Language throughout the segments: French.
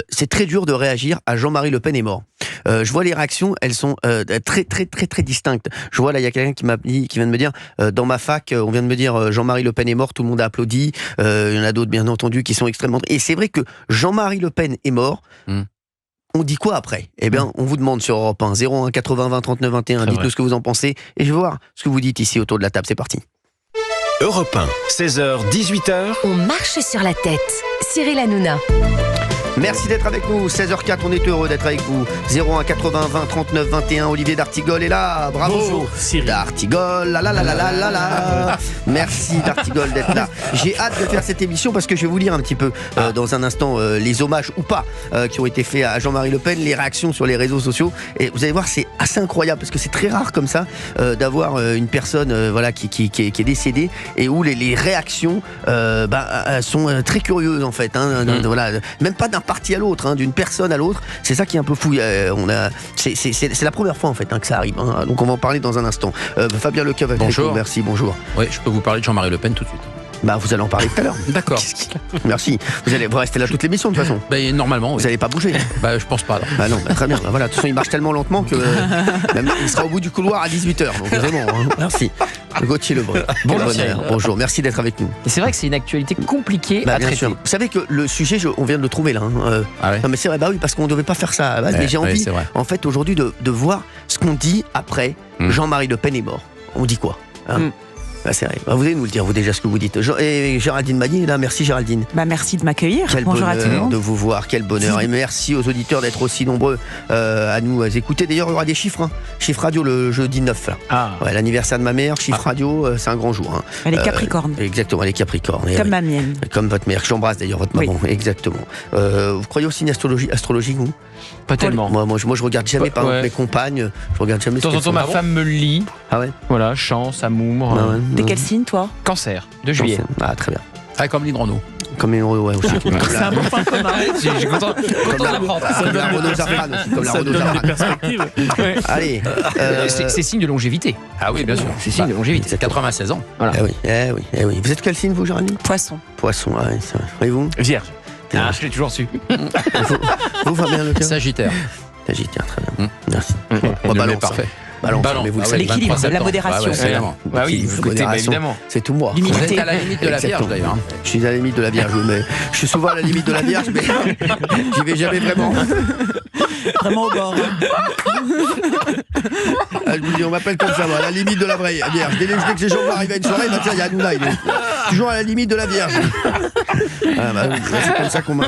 c'est très dur de réagir à Jean-Marie Le Pen est mort. Je vois les réactions, elles sont très très très très distinctes. Je vois là, il y a quelqu'un qui vient de me dire dans ma fac, on vient de me dire Jean-Marie Le Pen est mort, tout le monde a applaudi. Il y en a d'autres bien entendu qui sont extrêmement. Et c'est vrai que Jean-Marie Le Pen est mort. On dit quoi après ? Eh bien, on vous demande sur Europe 1, 01 80 20 39 21, dites-nous ce que vous en pensez, et je vais voir ce que vous dites ici autour de la table, c'est parti. Europe 1, 16h, 18h. On marche sur la tête. Cyril Hanouna. Merci d'être avec nous, 16h04, on est heureux d'être avec vous. 01 80 20 39 21, Olivier d'Artigol est là, bravo. Bonjour Cyril. D'Artigol, la. Merci d'Artigol d'être là. J'ai hâte de faire cette émission parce que je vais vous lire un petit peu dans un instant les hommages ou pas qui ont été faits à Jean-Marie Le Pen, les réactions sur les réseaux sociaux. Et vous allez voir, c'est assez incroyable parce que c'est très rare comme ça d'avoir une personne qui est décédée et où les réactions sont très curieuses en fait. Voilà, même pas d'un parti à l'autre, d'une personne à l'autre. C'est ça qui est un peu fou. C'est la première fois en fait que ça arrive. Donc on va en parler dans un instant. Fabien Lecoeuf, bonjour. Merci, bonjour. Oui, je peux vous parler de Jean-Marie Le Pen tout de suite. Vous allez en parler tout à l'heure. D'accord. Merci. Vous restez là toute l'émission de toute façon. Normalement. Vous n'allez pas bouger. Je pense pas. Non, très bien. Voilà. De toute façon, il marche tellement lentement que même, il sera au bout du couloir à 18h. Donc vraiment. Merci. Gauthier Lebret. Bonjour. Merci d'être avec nous. Et c'est vrai que c'est une actualité compliquée à traiter. Sûr. Vous savez que le sujet, on vient de le trouver là. Ah ouais. Non mais c'est vrai. Oui, parce qu'on ne devait pas faire ça. Mais j'ai envie, en fait, aujourd'hui, de voir ce qu'on dit après Jean-Marie Le Pen est mort. On dit quoi c'est vrai. Vous allez nous le dire, vous déjà, ce que vous dites. Et Géraldine Magnier, là, merci Géraldine. Merci de m'accueillir. Quel Bonjour à tout le monde. de vous voir, quel bonheur. Et merci aux auditeurs d'être aussi nombreux à nous écouter. D'ailleurs, il y aura des chiffres. Chiffres radio le jeudi 9. Là. L'anniversaire de ma mère, chiffres radio, c'est un grand jour. Elle est Capricorne. Exactement, elle est Capricorne. Comme ma mienne. Comme votre mère. J'embrasse d'ailleurs votre maman. Oui. Exactement. Vous croyez au signe astrologique, vous ? Pas tellement. Moi, je regarde jamais mes compagnes. Je regarde jamais. De temps en temps, ma femme me le lit. Ah ouais. Voilà, chance, amour. T'es quel signe, toi ? Cancer, de juillet. Très bien. Comme Lynn Renaud. Comme les Renault, aussi. C'est un bon point commun. Je suis content de l'apprendre. Comme la Renault Zarfan aussi. Comme la Renault Zarfan. Allez. C'est signe de longévité. Ah oui, bien sûr. C'est signe de longévité. C'est 86 ans. Voilà. Eh oui. Vous êtes quel signe, vous, Géraldine ? Poisson. Poisson, c'est vrai. Et vous ? Vierge. Je l'ai toujours su. Vous, Fabien Lecoeuf ? Sagittaire. Sagittaire, très bien. Merci. Balance. Parfait. Balance. Mais vous le savez. L'équilibre, la modération. Oui, évidemment. C'est tout moi. Vous êtes à la limite de la Vierge d'ailleurs. Je suis à la limite de la Vierge, mais je suis souvent à la limite de la Vierge, mais j'y vais jamais vraiment. Vraiment au bord. Je vous dis, on m'appelle comme ça, moi, à la limite de la vraie Vierge. Dès que les gens vont arriver à une soirée, tiens, il y a Hanouna, il est toujours à la limite de la Vierge. C'est comme ça qu'on me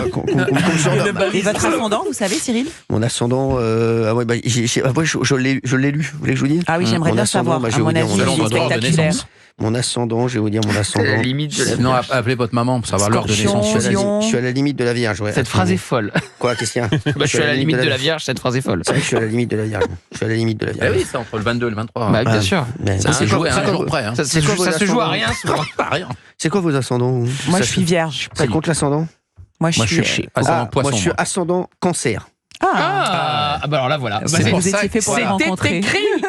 surnomme. Et votre ascendant, vous savez, Cyril ? Mon ascendant, je l'ai lu. Vous voulez que je vous dise ? Ah oui, j'aimerais bien savoir. À mon avis, c'est spectaculaire. Mon ascendant, je vais vous dire mon ascendant. C'est la limite de la Sinon, appelez votre maman pour savoir l'heure de naissance. Je suis à la limite de la Vierge. Ouais. Cette phrase est folle. Quoi, qu'est-ce qu'il y a ? Je suis à la limite de la Vierge, cette phrase est folle. C'est vrai que je suis à la limite de la Vierge. Je suis à la limite de la Vierge. Oui, c'est entre le 22 et le 23. Bien sûr. Ça s'est joué à un jour près. Ça se joue à rien, souvent. Pas rien. C'est quoi vos ascendants ? Moi, je suis Vierge. Ça compte l'ascendant ? Moi, je suis ascendant Poisson. Moi, je suis ascendant Cancer. Alors là, voilà. Vous étiez fait pour les rencontrer.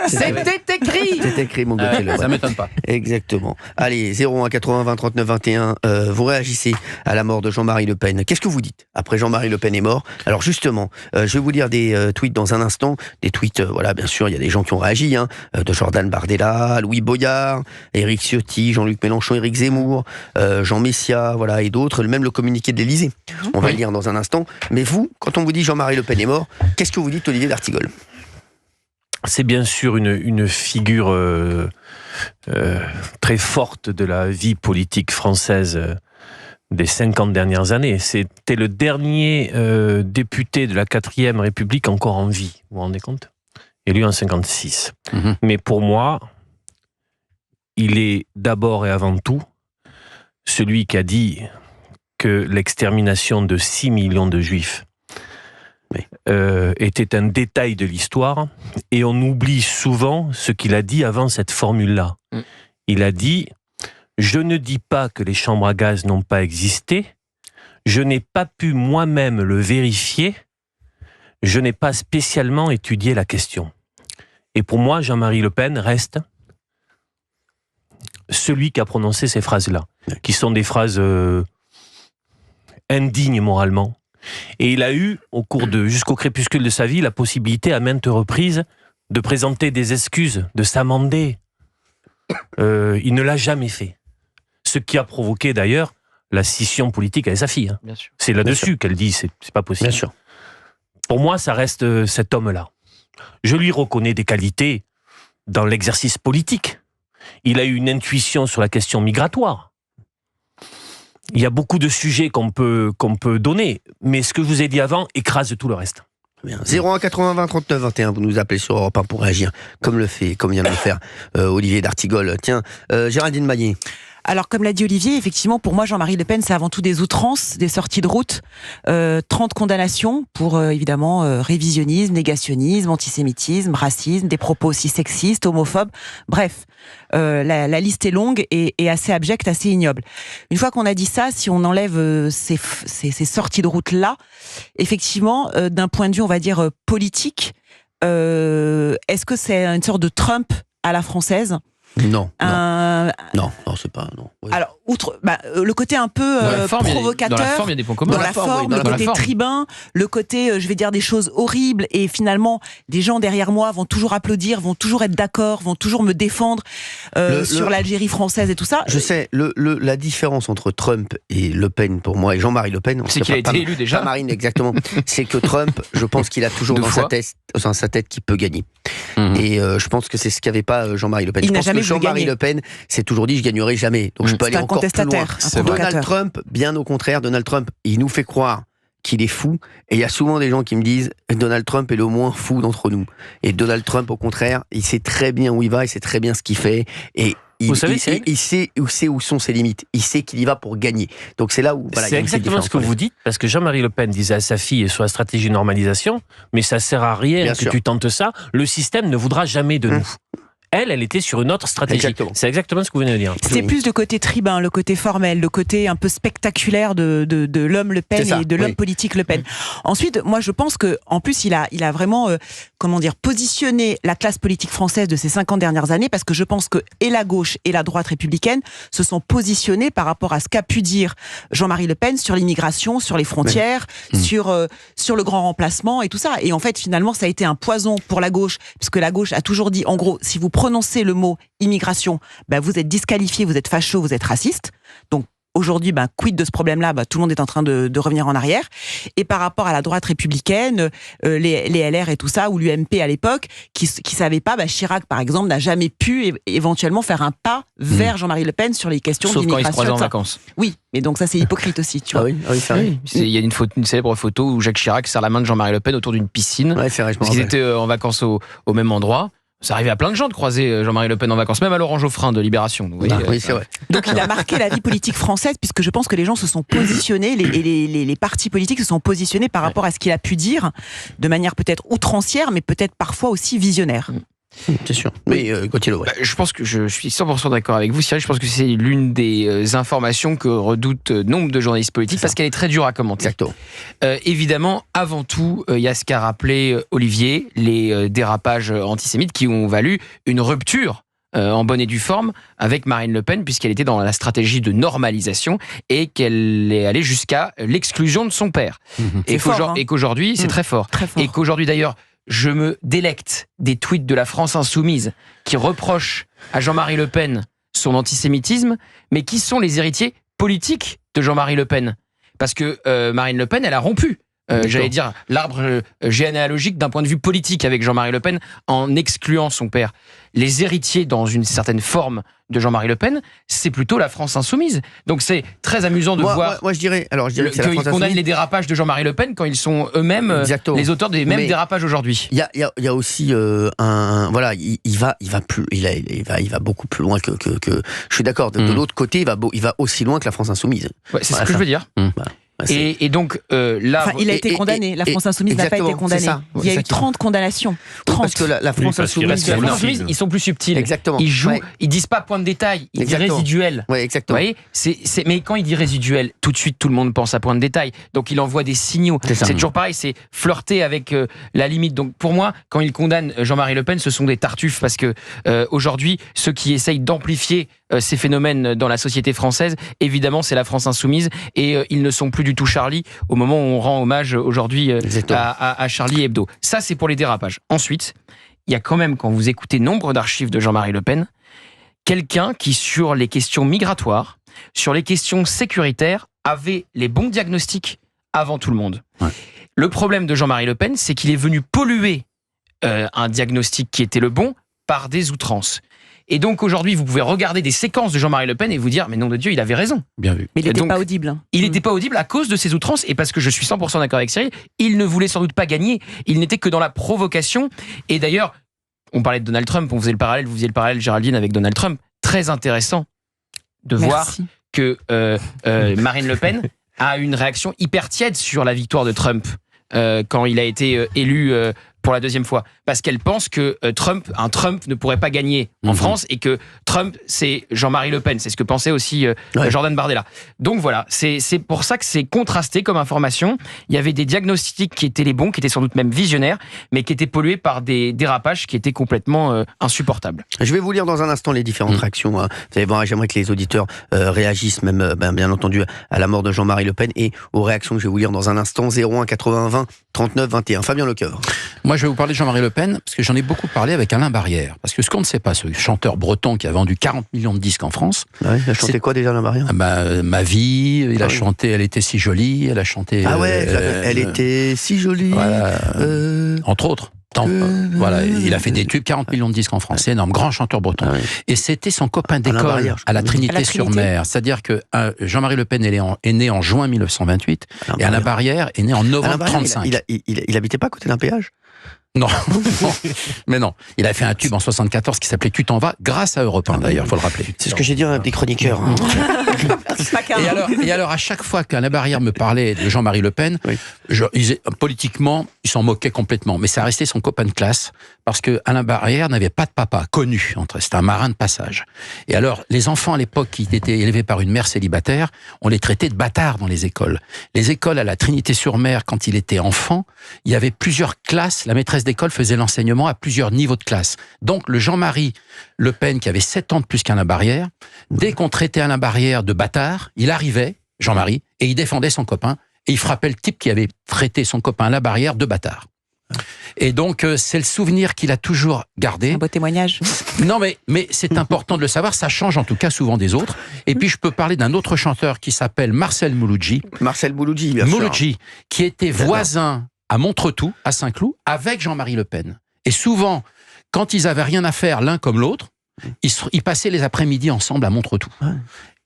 C'était écrit. C'est écrit, mon Gauthier. Ça m'étonne pas. Exactement. Allez, 01 80 20 39 21. Vous réagissez à la mort de Jean-Marie Le Pen. Qu'est-ce que vous dites après Jean-Marie Le Pen est mort ? Alors justement, je vais vous lire des tweets dans un instant. Des tweets, bien sûr, il y a des gens qui ont réagi. De Jordan Bardella, Louis Boyard, Éric Ciotti, Jean-Luc Mélenchon, Éric Zemmour, Jean Messia, et d'autres. Même le communiqué de l'Élysée. On va le lire dans un instant. Mais vous, quand on vous dit Jean-Marie Le Pen est mort, qu'est-ce que vous dites, Olivier d'Artigol ? C'est bien sûr une figure très forte de la vie politique française des 50 dernières années. C'était le dernier député de la 4e République encore en vie, vous vous rendez compte ? Élu en 56. Mais pour moi, il est d'abord et avant tout celui qui a dit que l'extermination de 6 millions de Juifs était un détail de l'histoire, et on oublie souvent ce qu'il a dit avant cette formule-là. Il a dit « Je ne dis pas que les chambres à gaz n'ont pas existé, je n'ai pas pu moi-même le vérifier, je n'ai pas spécialement étudié la question. » Et pour moi, Jean-Marie Le Pen reste celui qui a prononcé ces phrases-là, qui sont des phrases indignes moralement, Et il a eu, jusqu'au crépuscule de sa vie, la possibilité à maintes reprises de présenter des excuses, de s'amender. Il ne l'a jamais fait. Ce qui a provoqué d'ailleurs la scission politique avec sa fille. Hein. Bien sûr. C'est là-dessus qu'elle dit c'est pas possible. Bien sûr. Pour moi, ça reste cet homme-là. Je lui reconnais des qualités dans l'exercice politique. Il a eu une intuition sur la question migratoire. Il y a beaucoup de sujets qu'on peut donner, mais ce que je vous ai dit avant écrase tout le reste. 01 80 20 39 21, vous nous appelez sur Europe 1 pour réagir, comme vient de le faire Olivier d'Artigol. Tiens, Géraldine Maillet. Alors, comme l'a dit Olivier, effectivement, pour moi, Jean-Marie Le Pen, c'est avant tout des outrances, des sorties de route, 30 condamnations pour, évidemment, révisionnisme, négationnisme, antisémitisme, racisme, des propos aussi sexistes, homophobes. Bref, la liste est longue et assez abjecte, assez ignoble. Une fois qu'on a dit ça, si on enlève ces sorties de route-là, effectivement, d'un point de vue, on va dire, politique, est-ce que c'est une sorte de Trump à la française ? Non, c'est pas. Non. Oui. Alors, outre le côté un peu provocateur, dans la forme, il y a des points communs. Dans la forme, le côté tribun, le côté, je vais dire des choses horribles, et finalement, des gens derrière moi vont toujours applaudir, vont toujours être d'accord, vont toujours me défendre sur l'Algérie française et tout ça. Je sais, la différence entre Trump et Le Pen, pour moi, et Jean-Marie Le Pen, c'est qu'il a été élu déjà. Pas Marine, exactement. C'est que Trump, je pense qu'il a toujours dans sa tête qu'il peut gagner. Et je pense que c'est ce qu'avait pas Jean-Marie Le Pen. Je pense que Jean-Marie Le Pen s'est toujours dit je gagnerai jamais. Donc je peux aller encore plus loin. Donald Trump, bien au contraire, Donald Trump, il nous fait croire qu'il est fou. Et il y a souvent des gens qui me disent Donald Trump est le moins fou d'entre nous. Et Donald Trump, au contraire, il sait très bien où il va, il sait très bien ce qu'il fait. Et il sait où sont ses limites. Il sait qu'il y va pour gagner. Donc c'est là où c'est exactement ce que vous dites, parce que Jean-Marie Le Pen disait à sa fille sur la stratégie de normalisation, mais ça sert à rien bien que sûr. Tu tentes ça. Le système ne voudra jamais de nous. Elle était sur une autre stratégie. Exactement. C'est exactement ce que vous venez de dire. C'était plus le côté tribun, le côté formel, le côté un peu spectaculaire de l'homme Le Pen et de l'homme politique Le Pen. Ensuite, moi je pense que en plus il a vraiment positionné la classe politique française de ces 50 dernières années, parce que je pense que et la gauche et la droite républicaine se sont positionnés par rapport à ce qu'a pu dire Jean-Marie Le Pen sur l'immigration, sur les frontières, sur le grand remplacement et tout ça. Et en fait, finalement, ça a été un poison pour la gauche, puisque la gauche a toujours dit, en gros, si vous prononcez le mot immigration, vous êtes disqualifié, vous êtes facho, vous êtes raciste. Donc aujourd'hui, quid de ce problème-là, tout le monde est en train de revenir en arrière. Et par rapport à la droite républicaine, les LR et tout ça, ou l'UMP à l'époque, qui savaient pas, Chirac par exemple n'a jamais pu éventuellement faire un pas vers Jean-Marie Le Pen sur les questions d'immigration. Sauf quand ils se croisaient en vacances. Oui, mais donc ça c'est hypocrite aussi, tu vois. Il y a une célèbre photo où Jacques Chirac serre la main de Jean-Marie Le Pen autour d'une piscine. Ouais, c'est vrai, parce qu'ils étaient en vacances au même endroit. Ça arrivait à plein de gens de croiser Jean-Marie Le Pen en vacances, même à Laurent Geoffrin de Libération. Vous voyez, oui, c'est vrai. Donc il a marqué la vie politique française, puisque je pense que les gens se sont positionnés, les partis politiques se sont positionnés par rapport à ce qu'il a pu dire, de manière peut-être outrancière, mais peut-être parfois aussi visionnaire. C'est sûr. Mais Gauthier, je pense que je suis 100% d'accord avec vous, Cyril. Je pense que c'est l'une des informations que redoutent nombre de journalistes politiques, parce qu'elle est très dure à commenter. Exactement. Évidemment, avant tout, il y a ce qu'a rappelé Olivier, les dérapages antisémites qui ont valu une rupture en bonne et due forme avec Marine Le Pen, puisqu'elle était dans la stratégie de normalisation et qu'elle est allée jusqu'à l'exclusion de son père. Et qu'aujourd'hui, c'est très fort. Et qu'aujourd'hui d'ailleurs, je me délecte des tweets de la France Insoumise qui reprochent à Jean-Marie Le Pen son antisémitisme, mais qui sont les héritiers politiques de Jean-Marie Le Pen. Parce que Marine Le Pen, elle a rompu, j'allais dire, l'arbre généalogique d'un point de vue politique avec Jean-Marie Le Pen en excluant son père. Les héritiers, dans une certaine forme, de Jean-Marie Le Pen, c'est plutôt la France Insoumise. Donc c'est très amusant de voir je dirais qu'ils condamnent les dérapages de Jean-Marie Le Pen quand ils sont eux-mêmes les auteurs des mêmes dérapages aujourd'hui. Il y a aussi il va beaucoup plus loin que je suis d'accord. De l'autre côté, il va aussi loin que la France Insoumise. Ouais, c'est ce que je veux dire. Et donc là, il a été condamné. La France Insoumise n'a pas été condamnée. Il y a eu 30 condamnations. 30. Parce que la France Insoumise, ils sont plus subtils. Exactement. Ils jouent. Ils disent pas point de détail. Ils disent résiduel. Ouais, exactement. Vous voyez, mais quand il dit résiduel, tout de suite tout le monde pense à point de détail. Donc il envoie des signaux. C'est toujours pareil. C'est flirter avec la limite. Donc pour moi, quand il condamne Jean-Marie Le Pen, ce sont des tartuffes, parce que aujourd'hui, ceux qui essayent d'amplifier ces phénomènes dans la société française, évidemment, c'est la France insoumise et ils ne sont plus du tout Charlie au moment où on rend hommage aujourd'hui à Charlie Hebdo. Ça, c'est pour les dérapages. Ensuite, il y a quand même, quand vous écoutez nombre d'archives de Jean-Marie Le Pen, quelqu'un qui, sur les questions migratoires, sur les questions sécuritaires, avait les bons diagnostics avant tout le monde. Ouais. Le problème de Jean-Marie Le Pen, c'est qu'il est venu polluer un diagnostic qui était le bon par des outrances. Et donc aujourd'hui, vous pouvez regarder des séquences de Jean-Marie Le Pen et vous dire, mais nom de Dieu, il avait raison. Bien vu. Mais il n'était pas audible. Hein. Il n'était pas audible à cause de ces outrances et parce que je suis 100% d'accord avec Cyril, il ne voulait sans doute pas gagner. Il n'était que dans la provocation. Et d'ailleurs, on parlait de Donald Trump, vous faisiez le parallèle, Géraldine, avec Donald Trump. Très intéressant de voir que Marine Le Pen a une réaction hyper tiède sur la victoire de Trump quand il a été élu pour la deuxième fois. Parce qu'elle pense que Trump ne pourrait pas gagner en France et que Trump, c'est Jean-Marie Le Pen. C'est ce que pensait aussi Jordan Bardella. Donc voilà, c'est pour ça que c'est contrasté comme information. Il y avait des diagnostics qui étaient les bons, qui étaient sans doute même visionnaires, mais qui étaient pollués par des dérapages qui étaient complètement insupportables. Je vais vous lire dans un instant les différentes réactions. Vous allez voir, j'aimerais que les auditeurs réagissent même, bien entendu, à la mort de Jean-Marie Le Pen et aux réactions que je vais vous lire dans un instant. 01 80 20 39 21. Fabien Lecoeuvre. Moi, je vais vous parler de Jean-Marie Le Pen, parce que j'en ai beaucoup parlé avec Alain Barrière. Parce que ce qu'on ne sait pas, ce chanteur breton qui a vendu 40 millions de disques en France... Ouais, il a chanté quoi déjà, Alain Barrière ? Ma vie, il a chanté « Elle était si jolie », elle a chanté... Ah ouais, elle était si jolie... Voilà, entre autres. Voilà, il a fait des tubes, 40 millions de disques en France, c'est énorme, grand chanteur breton. Ah oui. Et c'était son copain d'école à la Trinité-sur-Mer. C'est-à-dire que Jean-Marie Le Pen est né en juin 1928 et Alain Barrière est né en novembre 1935. Il habitait pas à côté d'un péage ? Non, mais non. Il a fait un tube en 74 qui s'appelait Tu t'en vas, grâce à Europe 1 d'ailleurs, faut le rappeler. C'est ce que j'ai dit à des chroniqueurs. Hein. Et alors, à chaque fois qu'Alain Barrière me parlait de Jean-Marie Le Pen, politiquement, il s'en moquait complètement. Mais ça restait son copain de classe, parce que Alain Barrière n'avait pas de papa connu. C'était un marin de passage. Et alors, les enfants à l'époque qui étaient élevés par une mère célibataire, on les traitait de bâtards dans les écoles. Les écoles à la Trinité-sur-Mer, quand il était enfant, il y avait plusieurs classes. La maîtresse d'école faisait l'enseignement à plusieurs niveaux de classe. Donc, le Jean-Marie Le Pen, qui avait 7 ans de plus qu'Alain Barrière, dès qu'on traitait Alain Barrière de bâtard, il arrivait, Jean-Marie, et il défendait son copain, et il frappait le type qui avait traité son copain Alain Barrière de bâtard. Et donc, c'est le souvenir qu'il a toujours gardé. Un beau témoignage. Non, mais c'est important de le savoir, ça change en tout cas souvent des autres. Et puis, je peux parler d'un autre chanteur qui s'appelle Marcel Mouloudji. Marcel Mouloudji, bien sûr. Mouloudji, qui était voisin à Montretout, à Saint-Cloud, avec Jean-Marie Le Pen. Et souvent, quand ils avaient rien à faire l'un comme l'autre, ils passaient les après-midi ensemble à Montretout.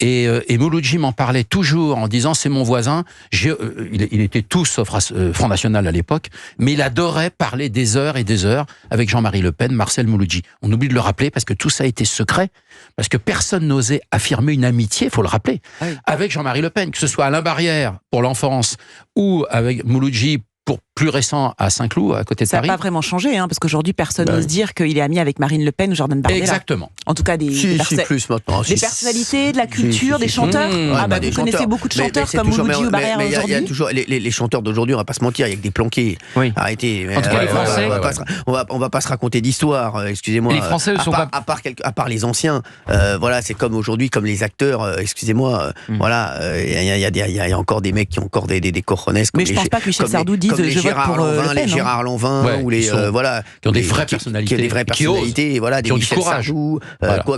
Et Mouloudji m'en parlait toujours en disant c'est mon voisin. Il était tout sauf Front National à l'époque, mais il adorait parler des heures et des heures avec Jean-Marie Le Pen, Marcel Mouloudji. On oublie de le rappeler parce que tout ça était secret, parce que personne n'osait affirmer une amitié, il faut le rappeler, avec Jean-Marie Le Pen, que ce soit Alain Barrière pour l'enfance ou avec Mouloudji pour plus récent à Saint-Cloud, à côté de Paris. Ça n'a pas vraiment changé, parce qu'aujourd'hui, personne n'ose dire qu'il est ami avec Marine Le Pen ou Jordan Bardella. Exactement. En tout cas, des plus maintenant. Des personnalités, de la culture, des chanteurs. Vous connaissez beaucoup de chanteurs comme Mouloudji ou Barrière aujourd'hui. Il y a toujours les chanteurs d'aujourd'hui, on va pas se mentir, il y a que des planqués. Oui. Arrêtez. En tout cas, les Français. On va pas se raconter d'histoire, excusez-moi. Les Français ne sont pas. À part les anciens, voilà, c'est comme aujourd'hui, comme les acteurs, excusez-moi, voilà, il y a encore des mecs qui ont encore des cojones. Mais je pense pas que Michel Sardou dise je vote pour Le Pen. Les Gérard Lanvin ou les voilà, qui ont des vraies personnalités, qui ont des vraies personnalités, voilà, des Michel Sardou,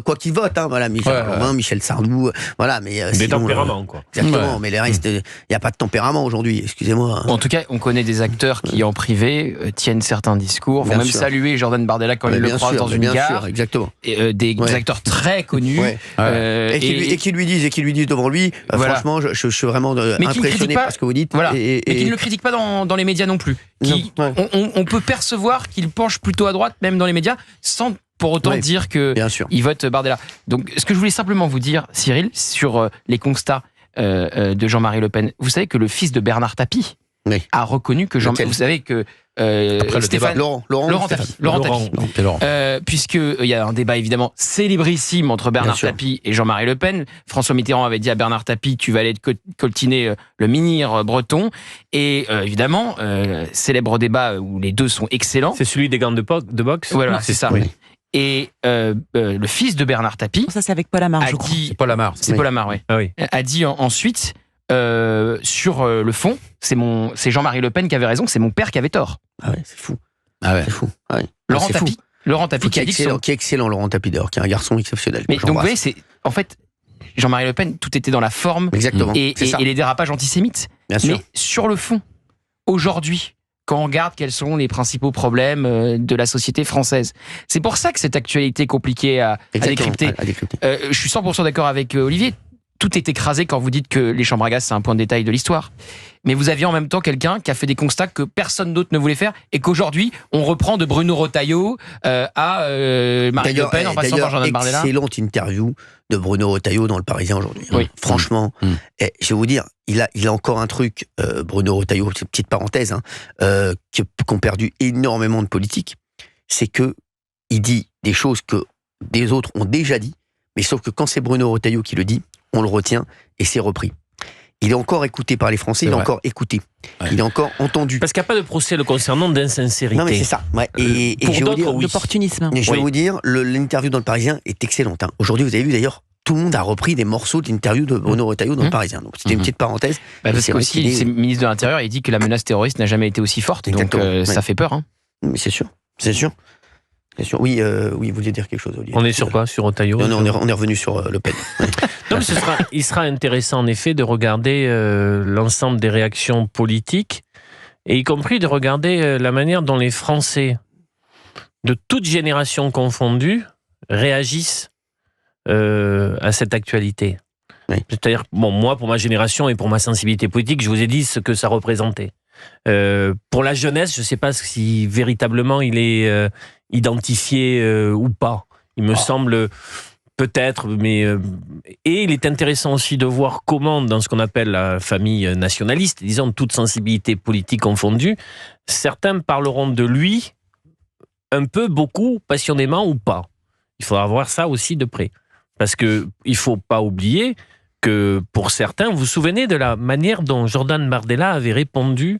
quoi qu'ils votent, voilà, Michel Lanvin, Michel Sardou, voilà, mais des tempéraments, quoi. Exactement, mais les restes, il y a pas de tempérament aujourd'hui, excusez-moi. En tout cas, on connaît des acteurs qui en privé tiennent certains discours, vont même saluer Jordan Bardella quand ils le croisent dans une gare. Exactement. Des acteurs très connus et qui lui disent devant lui, franchement, je suis vraiment impressionné par ce que vous dites. Mais qui ne le critiquent pas dans les médias non plus. On peut percevoir qu'il penche plutôt à droite, même dans les médias, sans pour autant dire qu'il vote Bardella. Donc, ce que je voulais simplement vous dire, Cyril, sur les constats de Jean-Marie Le Pen, vous savez que le fils de Bernard Tapie a reconnu que vous savez que Laurent Tapie. Puisqu'il y a un débat évidemment célébrissime entre Bernard Tapie et Jean-Marie Le Pen. François Mitterrand avait dit à Bernard Tapie, tu vas aller te coltiner le menhir breton. Et évidemment, célèbre débat où les deux sont excellents. C'est celui des gants de boxe. Voilà, c'est ça. Oui. Et le fils de Bernard Tapie. Ça, c'est avec Paul Amar, je crois. C'est Paul Amar. C'est Paul Amar, oui. Ah oui. A dit ensuite, sur le fond, c'est Jean-Marie Le Pen qui avait raison, c'est mon père qui avait tort. Ah ouais, c'est fou. Ah ouais. C'est fou. Ah ouais. Laurent C'est Tapie. fou. Laurent Tapie qui a dit que qui est excellent, Laurent Tapie, d'ailleurs, qui est un garçon exceptionnel. Mais donc, vous voyez, en fait, Jean-Marie Le Pen, tout était dans la forme Exactement. et les dérapages antisémites. Bien sûr. Mais sur le fond, aujourd'hui, quand on regarde quels sont les principaux problèmes de la société française, c'est pour ça que cette actualité est compliquée à décrypter. À décrypter. Je suis 100% d'accord avec Olivier. Tout est écrasé quand vous dites que les chambres à gaz, c'est un point de détail de l'histoire. Mais vous aviez en même temps quelqu'un qui a fait des constats que personne d'autre ne voulait faire et qu'aujourd'hui, on reprend de Bruno Retailleau à Marine Le Pen en passant par Jordan Bardella. Excellente interview de Bruno Retailleau dans Le Parisien aujourd'hui. Oui. Franchement, je vais vous dire, il a encore un truc, Bruno Retailleau, c'est une petite parenthèse, qu'ont perdu énormément de politiques, c'est que il dit des choses que des autres ont déjà dit, mais sauf que quand c'est Bruno Retailleau qui le dit, on le retient et c'est repris. Il est encore écouté par les Français, il est encore écouté. Ouais. Il est encore entendu. Parce qu'il n'y a pas de procès le concernant d'insincérité. Non mais c'est ça. Ouais. Et pour je vais d'autres, oui. D'opportunisme. Je vais vous dire, l'interview dans Le Parisien est excellente. Aujourd'hui, vous avez vu d'ailleurs, tout le monde a repris des morceaux de l'interview de Bruno Retailleau dans Le Parisien. Donc c'était une petite parenthèse. Parce qu'aussi, c'est le ministre de l'Intérieur, il dit que la menace terroriste n'a jamais été aussi forte. Exactement. Donc ça fait peur. Hein. Mais c'est sûr. C'est sûr. Oui, vous vouliez dire quelque chose, Olivier. On est sur quoi? Sur Retailleau? Non, on est revenu sur Le Pen. Non, mais il sera intéressant en effet de regarder l'ensemble des réactions politiques, et y compris de regarder la manière dont les Français, de toutes générations confondues, réagissent à cette actualité. Oui. C'est-à-dire, moi, pour ma génération et pour ma sensibilité politique, je vous ai dit ce que ça représentait. Pour la jeunesse, je ne sais pas si véritablement il est identifié ou pas. Il me semble peut-être, mais et il est intéressant aussi de voir comment, dans ce qu'on appelle la famille nationaliste, disons toute sensibilité politique confondue, certains parleront de lui un peu, beaucoup, passionnément ou pas. Il faudra voir ça aussi de près, parce que il faut pas oublier que pour certains, vous vous souvenez de la manière dont Jordan Bardella avait répondu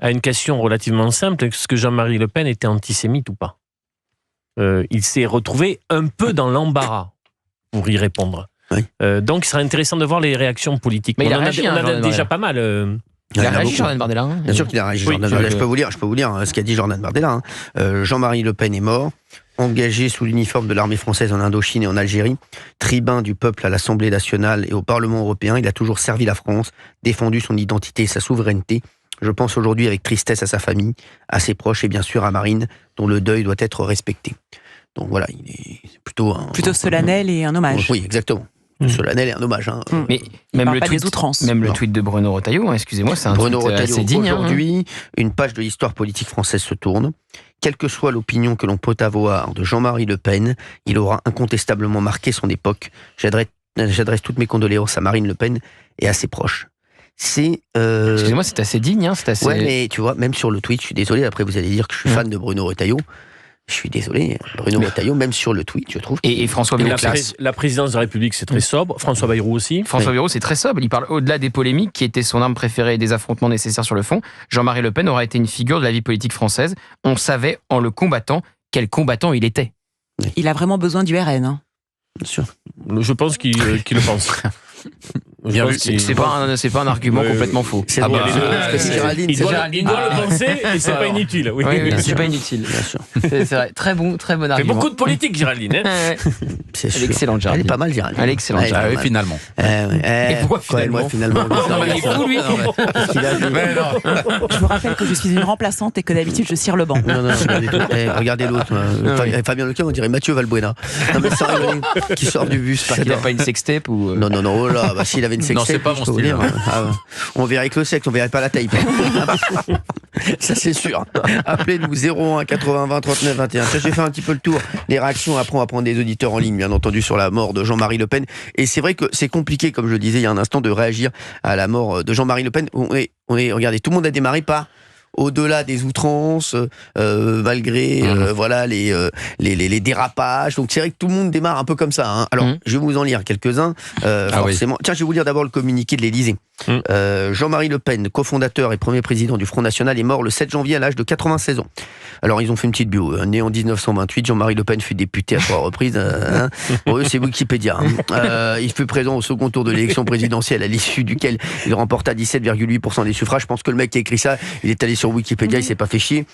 à une question relativement simple, est-ce que Jean-Marie Le Pen était antisémite ou pas? Il s'est retrouvé un peu dans l'embarras pour y répondre. Oui. Donc, il sera intéressant de voir les réactions politiques. Mais il a réagi, on a déjà pas mal. Il a réagi, Jordan Bardella. Hein. Bien sûr qu'il a réagi, Jordan Bardella. Je peux vous lire ce qu'a dit Jordan Bardella. Jean-Marie Le Pen est mort, engagé sous l'uniforme de l'armée française en Indochine et en Algérie, tribun du peuple à l'Assemblée nationale et au Parlement européen, il a toujours servi la France, défendu son identité et sa souveraineté. Je pense aujourd'hui avec tristesse à sa famille, à ses proches et bien sûr à Marine, dont le deuil doit être respecté. Donc voilà, il est plutôt solennel et un hommage. Oui, exactement. Solennel et un hommage. Hein. Mais même le tweet de Bruno Retailleau, excusez-moi, c'est un Bruno tweet Retailleau, assez digne. Aujourd'hui, une page de l'histoire politique française se tourne. Quelle que soit l'opinion que l'on peut avoir de Jean-Marie Le Pen, il aura incontestablement marqué son époque. J'adresse toutes mes condoléances à Marine Le Pen et à ses proches. Excusez-moi, c'est assez digne. C'est assez... Ouais, mais tu vois, même sur le tweet, je suis désolé, après vous allez dire que je suis fan de Bruno Retailleau. Je suis désolé, Bruno Retailleau, même sur le tweet, je trouve. Et François Bayrou. La présidence de la République, c'est très sobre. François Bayrou aussi. François Bayrou, c'est très sobre. Il parle au-delà des polémiques, qui étaient son arme préférée et des affrontements nécessaires sur le fond. Jean-Marie Le Pen aura été une figure de la vie politique française. On savait, en le combattant, quel combattant il était. Il a vraiment besoin du RN. Hein. Bien sûr. Je pense qu'il le pense. C'est pas un argument complètement faux. Il doit le penser et c'est pas inutile. Oui, c'est pas inutile. Bien sûr. C'est vrai. Très bon argument. Il fait beaucoup de politique, Géraldine. C'est Elle est excellente, Géraldine. Elle est pas mal, Géraldine. Elle est excellente. Ah oui, finalement. Et pourquoi finalement Non, mais il est fou, lui. Je vous rappelle que je suis une remplaçante et que d'habitude je cire le banc. Non, pas du tout. Regardez l'autre. Fabien Leclerc, on dirait Mathieu Valbuena. Non, mais ça, qui sort du bus. Il n'a pas une sextape ou... Non, oh là, s'il avait une sextape. Non, c'est pas mon style. On verrait que le sexe, on verrait pas la taille. Ça, c'est sûr. Appelez-nous 01 80 20 39 21. Ça, j'ai fait un petit peu le tour des réactions. Après, on va prendre des auditeurs en ligne, bien entendu, sur la mort de Jean-Marie Le Pen. Et c'est vrai que c'est compliqué, comme je le disais il y a un instant, de réagir à la mort de Jean-Marie Le Pen. Regardez, tout le monde a démarré par au-delà des outrances, malgré voilà les dérapages. Donc c'est vrai que tout le monde démarre un peu comme ça. Hein. Alors je vais vous en lire quelques-uns. Forcément. Oui. Tiens, je vais vous lire d'abord le communiqué de l'Élysée. Jean-Marie Le Pen, cofondateur et premier président du Front National, est mort le 7 janvier à l'âge de 96 ans. Alors ils ont fait une petite bio. Né en 1928, Jean-Marie Le Pen fut député à 3 reprises. Pour eux, c'est Wikipédia. Il fut présent au second tour de l'élection présidentielle, à l'issue duquel il remporta 17,8% des suffrages. Je pense que le mec qui a écrit ça, il est allé sur Wikipédia, il s'est pas fait chier.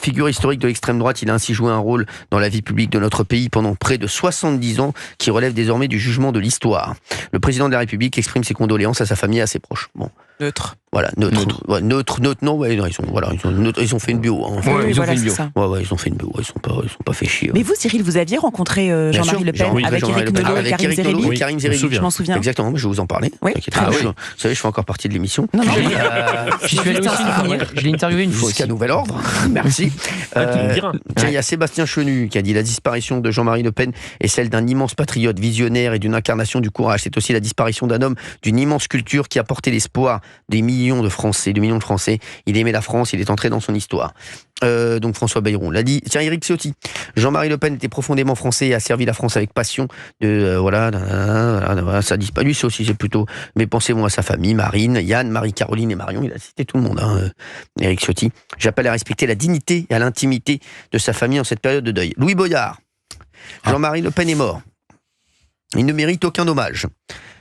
Figure historique de l'extrême droite, il a ainsi joué un rôle dans la vie publique de notre pays pendant près de 70 ans, qui relève désormais du jugement de l'histoire. Le président de la République exprime ses condoléances à sa famille et à ses proches. Bon. Neutre. Voilà, neutre. Ouais, neutre, non, ouais, non, ils ont fait une bio. Hein. Ouais, ils ont fait une bio. Ouais, ils ont fait une bio. Ils sont pas fait chier. Mais vous, Cyril, vous aviez rencontré Jean-Marie Le Pen avec Éric Nolot et Karim Zeribi. Karim Zeribi, je m'en souviens. Exactement, je vais vous en parler. Oui. Vous savez, je fais encore partie de l'émission. Non, je l'ai interviewé une fois. Jusqu'à nouvel ordre. Merci. Tiens, il y a Sébastien Chenu qui a dit: la disparition de Jean-Marie Le Pen est celle d'un immense patriote, visionnaire et d'une incarnation du courage. C'est aussi la disparition d'un homme d'une immense culture qui a porté l'espoir des millions de Français. Il aimait la France, il est entré dans son histoire. Donc François Bayrou l'a dit. Tiens, Éric Ciotti. Jean-Marie Le Pen était profondément français et a servi la France avec passion. Ça dit pas lui, c'est aussi, c'est plutôt. Mais pensez-moi à sa famille, Marine, Yann, Marie-Caroline et Marion. Il a cité tout le monde, Éric Ciotti. J'appelle à respecter la dignité et à l'intimité de sa famille en cette période de deuil. Louis Boyard. Jean-Marie Le Pen est mort. Il ne mérite aucun hommage.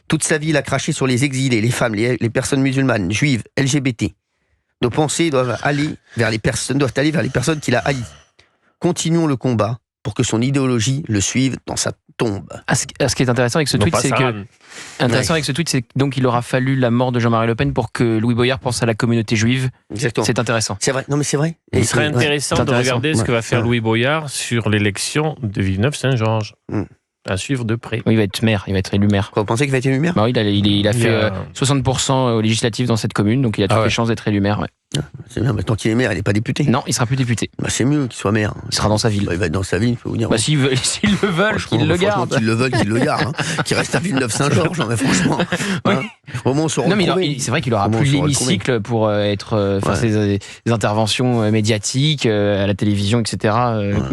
Toute sa vie, il a craché sur les exilés, les femmes, les personnes musulmanes, juives, LGBT. Nos pensées doivent aller vers les personnes qu'il a haïes. Continuons le combat pour que son idéologie le suive dans sa tombe. Ce qui est intéressant avec ce tweet, c'est que donc il aura fallu la mort de Jean-Marie Le Pen pour que Louis Boyard pense à la communauté juive. Exactement. C'est intéressant. C'est vrai. Non, mais c'est vrai. Il serait intéressant de regarder ce que va faire Louis Boyard sur l'élection de Villeneuve-Saint-Georges. À suivre de près. Oui, il va être maire, il va être élu maire. Vous pensez qu'il va être élu maire ? Bah oui, il a fait 60% aux législatives dans cette commune, donc il a toutes les chances d'être élu maire. Ouais. C'est bien, mais tant qu'il est maire, il n'est pas député. Non, il sera plus député. Bah, c'est mieux qu'il soit maire. Il sera dans sa ville. Il va être dans sa ville, il faut vous dire. Bah, s'ils le veulent, qu'ils le gardent. Qu'ils le veulent, qu'ils le gardent. Qu'il reste à Villeneuve-Saint-Georges, mais franchement. Au moins, on se retrouve. Non, mais c'est vrai qu'il aura plus l'hémicycle pour faire ses interventions médiatiques à la télévision, etc.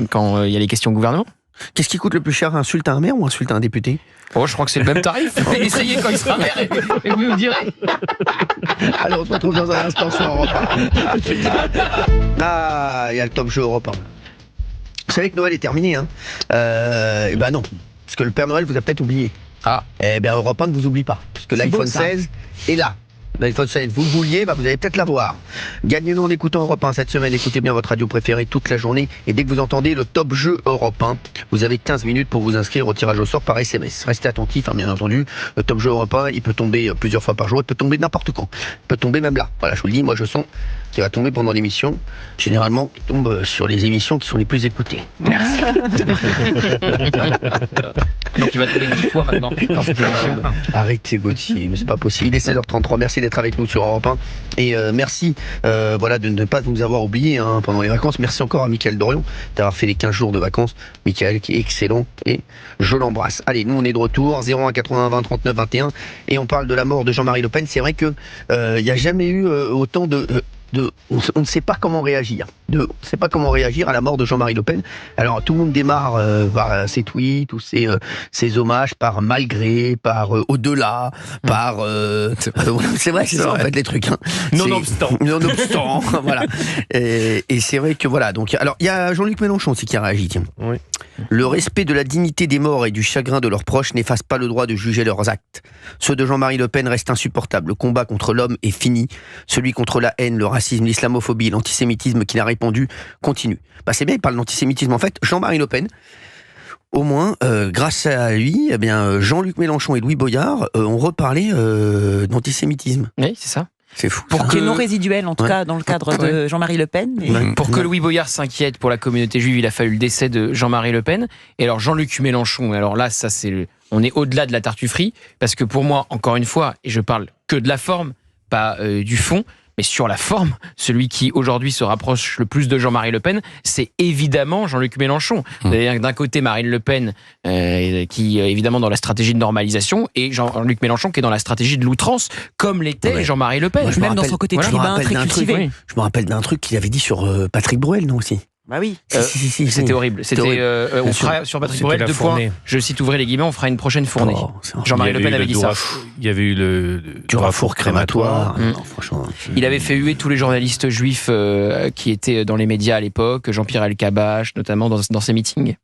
Quand il y a les questions au gouvernement. Qu'est-ce qui coûte le plus cher, insulte à un maire ou insulte à un député ? Oh, je crois que c'est le même tarif. Essayez quand il sera maire et vous nous direz. Alors, on se retrouve dans un instant sur Europe 1. Il y a le top jeu Europe 1. Vous savez que Noël est terminé, hein ? Eh ben non, parce que le Père Noël vous a peut-être oublié. Eh bien, Europe 1 ne vous oublie pas, parce que l'iPhone 16 est là. L'iPhone 16, vous le vouliez, vous allez peut-être l'avoir. Gagnez-le en écoutant Europe 1 cette semaine. Écoutez bien votre radio préférée toute la journée. Et dès que vous entendez le top jeu Europe 1, vous avez 15 minutes pour vous inscrire au tirage au sort par SMS. Restez attentifs, bien entendu. Le top jeu Europe 1, il peut tomber plusieurs fois par jour. Il peut tomber n'importe quand. Il peut tomber même là. Voilà, je vous le dis, moi je sens qu'il va tomber pendant l'émission. Généralement, il tombe sur les émissions qui sont les plus écoutées. Merci. Donc il va tomber 10 fois maintenant. Arrêtez Gauthier, mais c'est pas possible. Il est 16h33, merci d'être avec nous sur Europe 1. Et merci de ne pas nous avoir oubliés pendant les vacances. Merci encore à Mickaël Dorion d'avoir fait les 15 jours de vacances. Mickaël qui est excellent et je l'embrasse. Allez, nous on est de retour, 01 80 20 39 21 et on parle de la mort de Jean-Marie Le Pen. C'est vrai que il n'y a jamais eu autant on ne sait pas comment réagir. On ne sait pas comment réagir à la mort de Jean-Marie Le Pen. Alors tout le monde démarre par ses tweets ou ses hommages, par malgré, par au-delà, par... c'est vrai, c'est ça en fait les trucs. Nonobstant, voilà. Et c'est vrai que voilà. Donc, alors il y a Jean-Luc Mélenchon aussi qui a réagi. Tiens. Oui. Le respect de la dignité des morts et du chagrin de leurs proches n'efface pas le droit de juger leurs actes. Ceux de Jean-Marie Le Pen restent insupportables. Le combat contre l'homme est fini. Celui contre la haine, le racisme, l'islamophobie, l'antisémitisme qu'il a répandu continue. C'est bien, il parle d'antisémitisme. En fait, Jean-Marie Le Pen, au moins, grâce à lui, eh bien, Jean-Luc Mélenchon et Louis Boyard ont reparlé d'antisémitisme. Oui, c'est ça. C'est fou. Qui est non résiduel, en tout cas, dans le cadre de Jean-Marie Le Pen. Pour que Louis Boyard s'inquiète pour la communauté juive, il a fallu le décès de Jean-Marie Le Pen. Et alors Jean-Luc Mélenchon, alors là, ça on est au-delà de la tartufferie, parce que pour moi, encore une fois, et je parle que de la forme, pas du fond, Mais sur la forme, celui qui aujourd'hui se rapproche le plus de Jean-Marie Le Pen, c'est évidemment Jean-Luc Mélenchon. C'est-à-dire d'un côté Marine Le Pen, qui est évidemment dans la stratégie de normalisation, et Jean-Luc Mélenchon qui est dans la stratégie de l'outrance, comme l'était Jean-Marie Le Pen. Moi, même dans son côté tribun, très cultivé. Je me rappelle d'un truc qu'il avait dit sur Patrick Bruel, non aussi. Bah oui. C'était horrible. On fera sur Patrick Bruel 2 points. Je cite, ouvrez les guillemets, on fera une prochaine fournée. Jean-Marie Le Pen avait dit ça. Il y avait eu le Durafour crématoire. Franchement. Il avait fait huer tous les journalistes juifs qui étaient dans les médias à l'époque, Jean-Pierre Elkabbach, notamment dans ses meetings.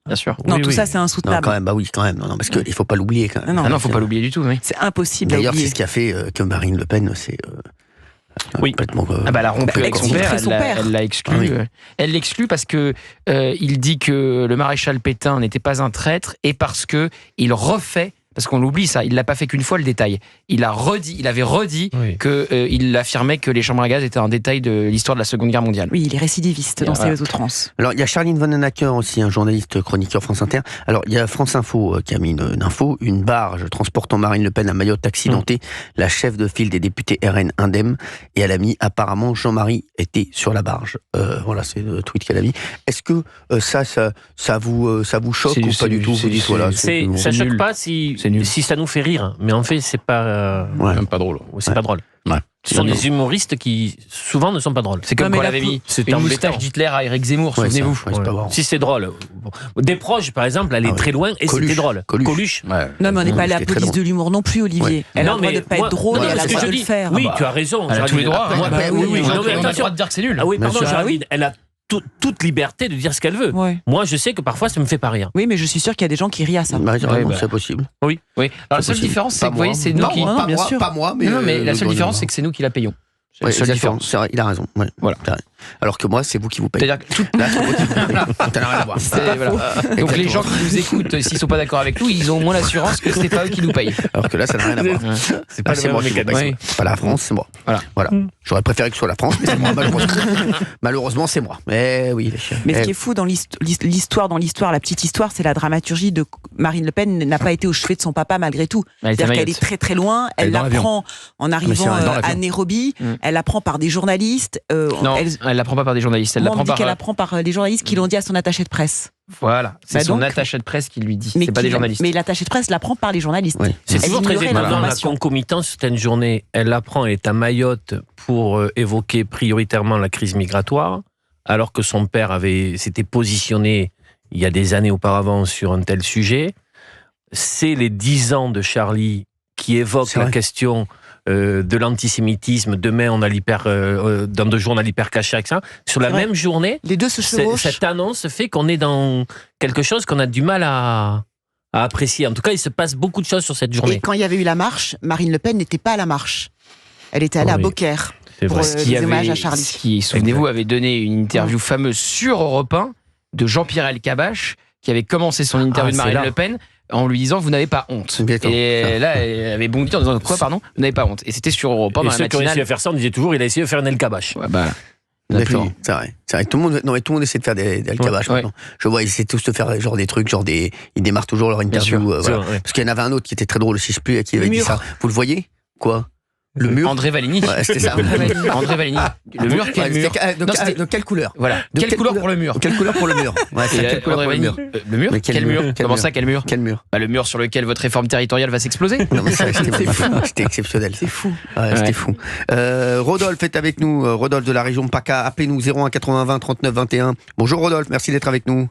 Bien sûr. Non, tout ça, c'est insoutenable. Non, quand même, quand même. Non, parce qu'il ne faut pas l'oublier, quand même. Non, faut pas l'oublier du tout. Oui. C'est impossible. D'ailleurs, c'est ce qui a fait que Marine Le Pen, c'est. Complètement. Elle a rompu avec son père, elle l'a exclu. Ah oui. Elle l'exclut parce que il dit que le maréchal Pétain n'était pas un traître et parce que il refait. Parce qu'on l'oublie ça, il l'a pas fait qu'une fois le détail. Il avait redit que il affirmait que les chambres à gaz étaient un détail de l'histoire de la Seconde Guerre mondiale. Oui, il est récidiviste dans ses outrances. Alors il y a Charline Vanhoenacker aussi, un journaliste chroniqueur France Inter. Alors il y a France Info qui a mis une info, une barge transportant Marine Le Pen à Mayotte accidentée, la chef de file des députés RN indemne, et elle a mis apparemment Jean-Marie était sur la barge. Voilà, c'est le tweet qu'elle a mis. Est-ce que ça vous choque ou pas du tout? Ça choque pas si ça nous fait rire, mais en fait c'est pas même pas drôle. C'est pas drôle. Ouais. Ce sont des humoristes qui souvent ne sont pas drôles. C'est comme quand on avait mis une moustache d'Hitler à Éric Zemmour, souvenez-vous. Si c'est drôle. Des proches, par exemple, elle est très loin et c'était drôle. Coluche. Non, mais on n'est pas à la police de l'humour non plus, Olivier. Elle a le droit de ne pas être drôle et elle a le droit de le faire. Oui, tu as raison. Elle a tous les droits. On a le droit de dire que c'est nul. Ah oui, pardon, elle a toute liberté de dire ce qu'elle veut. Ouais. Moi, je sais que parfois, ça me fait pas rire. Oui, mais je suis sûr qu'il y a des gens qui rient à ça. C'est possible. Oui. Alors la seule différence, c'est que vous voyez, c'est nous qui. Pas moi, mais la seule différence, c'est que c'est nous qui la payons. C'est la seule différence. C'est vrai, il a raison. Ouais. Voilà. Alors que moi, c'est vous qui vous payez. C'est-à-dire que t'as rien à voir. Donc les gens qui nous écoutent, s'ils sont pas d'accord avec nous, ils ont au moins l'assurance que c'est pas eux qui nous payent. Alors que là, ça n'a rien à voir. C'est pas moi qui vous paye. Pas la France, c'est moi. Voilà. J'aurais préféré que ce soit la France, mais c'est moi. Malheureusement, c'est moi. Mais oui. Mais ce qui est fou dans l'histoire, la petite histoire, c'est la dramaturgie de Marine Le Pen n'a pas été au chevet de son papa malgré tout. C'est-à-dire qu'elle est très très loin. Elle l'apprend en arrivant à Nairobi. Elle l'apprend par des journalistes. Non, elle l'apprend pas par des journalistes. On dit qu'elle apprend par les journalistes qui l'ont dit à son attaché de presse. Voilà, c'est son attaché de presse qui lui dit. C'est pas des journalistes. Mais l'attaché de presse l'apprend par les journalistes. Oui. C'est toujours très étonnant. Dans la concomitance, certaines journées, elle apprend, elle est à Mayotte pour évoquer prioritairement la crise migratoire, alors que son père s'était positionné il y a des années auparavant sur un tel sujet. C'est les 10 ans de Charlie qui évoquent la question de l'antisémitisme. Demain, dans 2 jours, on a l'hypercacher, ça. Sur la même journée, les deux se chevauchent. Cette annonce fait qu'on est dans quelque chose qu'on a du mal à apprécier. En tout cas, il se passe beaucoup de choses sur cette journée. Et quand il y avait eu la marche, Marine Le Pen n'était pas à la marche. Elle était allée à Beaucaire pour des hommages à Charlie. Qui, souvenez-vous, avait donné une interview fameuse sur Europe 1 de Jean-Pierre Elkabbach, qui avait commencé son interview de Marine Le Pen en lui disant vous n'avez pas honte. Et là, elle avait bondi en disant quoi, pardon, vous n'avez pas honte. Et c'était sur Europe 1 dans la matinale. Et ceux qui ont essayé de faire ça, on disait toujours il a essayé de faire un Elkabbach. D'accord, c'est vrai. Tout le monde essaie de faire des Elkabbach maintenant. Je vois, ils essaient tous de faire des trucs, ils démarrent toujours leur interview. Parce qu'il y en avait un autre qui était très drôle, si je ne sais plus à qui avait dit ça. Vous le voyez? Quoi? Le mur. André Valigny. Ouais, c'était ça. André Valigny. Le mur, quel mur? De quelle couleur? Voilà. Quelle couleur pour le mur? Quelle couleur pour le mur? Quelle couleur pour le mur? Le mur? Quel mur? Comment ça, quel mur? Quel mur? Le mur sur lequel votre réforme territoriale va s'exploser. Non, mais c'était exceptionnel. C'est fou. C'était fou. Rodolphe est avec nous. Rodolphe de la région PACA. Appelez-nous 01 80 20 39 21. Bonjour Rodolphe, merci d'être avec nous.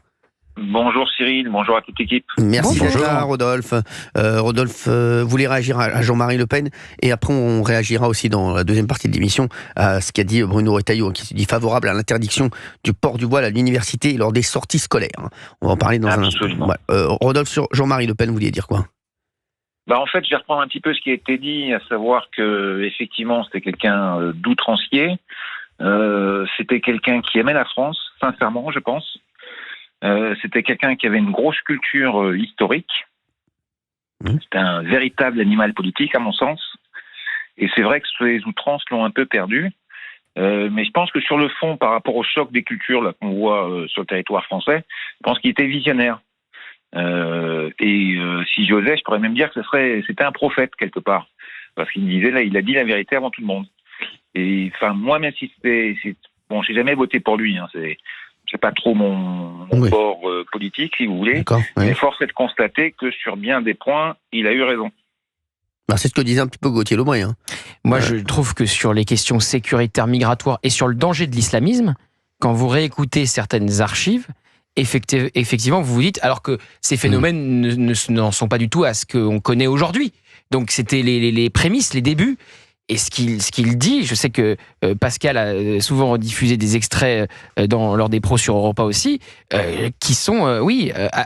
Bonjour Cyril, bonjour à toute l'équipe. Merci d'être là, Rodolphe. Rodolphe voulait réagir à Jean-Marie Le Pen, et après on réagira aussi dans la deuxième partie de l'émission à ce qu'a dit Bruno Retailleau, qui se dit favorable à l'interdiction du port du voile à l'université lors des sorties scolaires. On va en parler dans un instant. Rodolphe, sur Jean-Marie Le Pen, vous vouliez dire quoi? En fait, je vais reprendre un petit peu ce qui a été dit, à savoir que effectivement c'était quelqu'un d'outrancier. C'était quelqu'un qui aimait la France, sincèrement, je pense. C'était quelqu'un qui avait une grosse culture historique. C'était un véritable animal politique, à mon sens. Et c'est vrai que les outrances l'ont un peu perdu. Mais je pense que sur le fond, par rapport au choc des cultures là, qu'on voit sur le territoire français, je pense qu'il était visionnaire. Si j'osais, je pourrais même dire que c'était un prophète, quelque part. Parce qu'il disait, là, il a dit la vérité avant tout le monde. Et enfin, moi, même si bon, j'ai jamais voté pour lui. Hein, c'est pas trop mon bord politique, si vous voulez. Mais force est de constater que sur bien des points, il a eu raison. Bah, c'est ce que disait un petit peu Gauthier Lebray. Hein. Moi, je trouve que sur les questions sécuritaires, migratoires et sur le danger de l'islamisme, quand vous réécoutez certaines archives, effectivement, vous vous dites, alors que ces phénomènes n'en sont pas du tout à ce qu'on connaît aujourd'hui. Donc, c'était les prémices, les débuts. Et ce qu'il dit, je sais que Pascal a souvent rediffusé des extraits lors des pros sur Europa aussi, qui sont,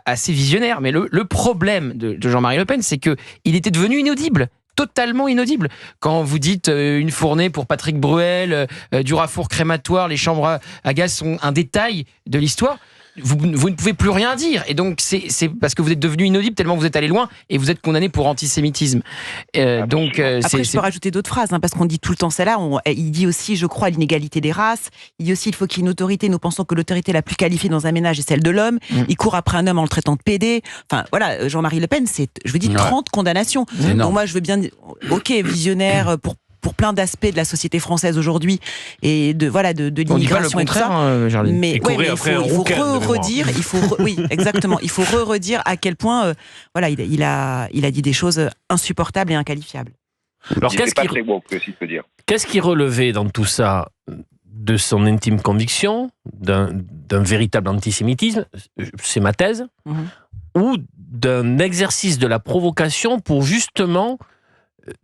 assez visionnaires. Mais le problème de Jean-Marie Le Pen, c'est qu'il était devenu inaudible. Totalement inaudible. Quand vous dites une fournée pour Patrick Bruel, du rafour crématoire, les chambres à gaz sont un détail de l'histoire, vous ne pouvez plus rien dire. Et donc, c'est parce que vous êtes devenu inaudible tellement vous êtes allé loin et vous êtes condamné pour antisémitisme. Après, je peux rajouter d'autres phrases, parce qu'on dit tout le temps celle-là. Il dit aussi, je crois à l'inégalité des races. Il dit aussi, il faut qu'il y ait une autorité. Nous pensons que l'autorité la plus qualifiée dans un ménage est celle de l'homme. Il court après un homme en le traitant de pédé. Enfin, voilà, Jean-Marie Le Pen, c'est, je vous dis, 30 condamnations. Donc moi, je veux bien dire, ok, visionnaire pour plein d'aspects de la société française aujourd'hui et de l'immigration et tout ça. Mais il faut redire, oui, exactement, il faut redire à quel point il a dit des choses insupportables et inqualifiables. Alors qu'est-ce qui relevait dans tout ça de son intime conviction, d'un véritable antisémitisme, c'est ma thèse, ou d'un exercice de la provocation pour justement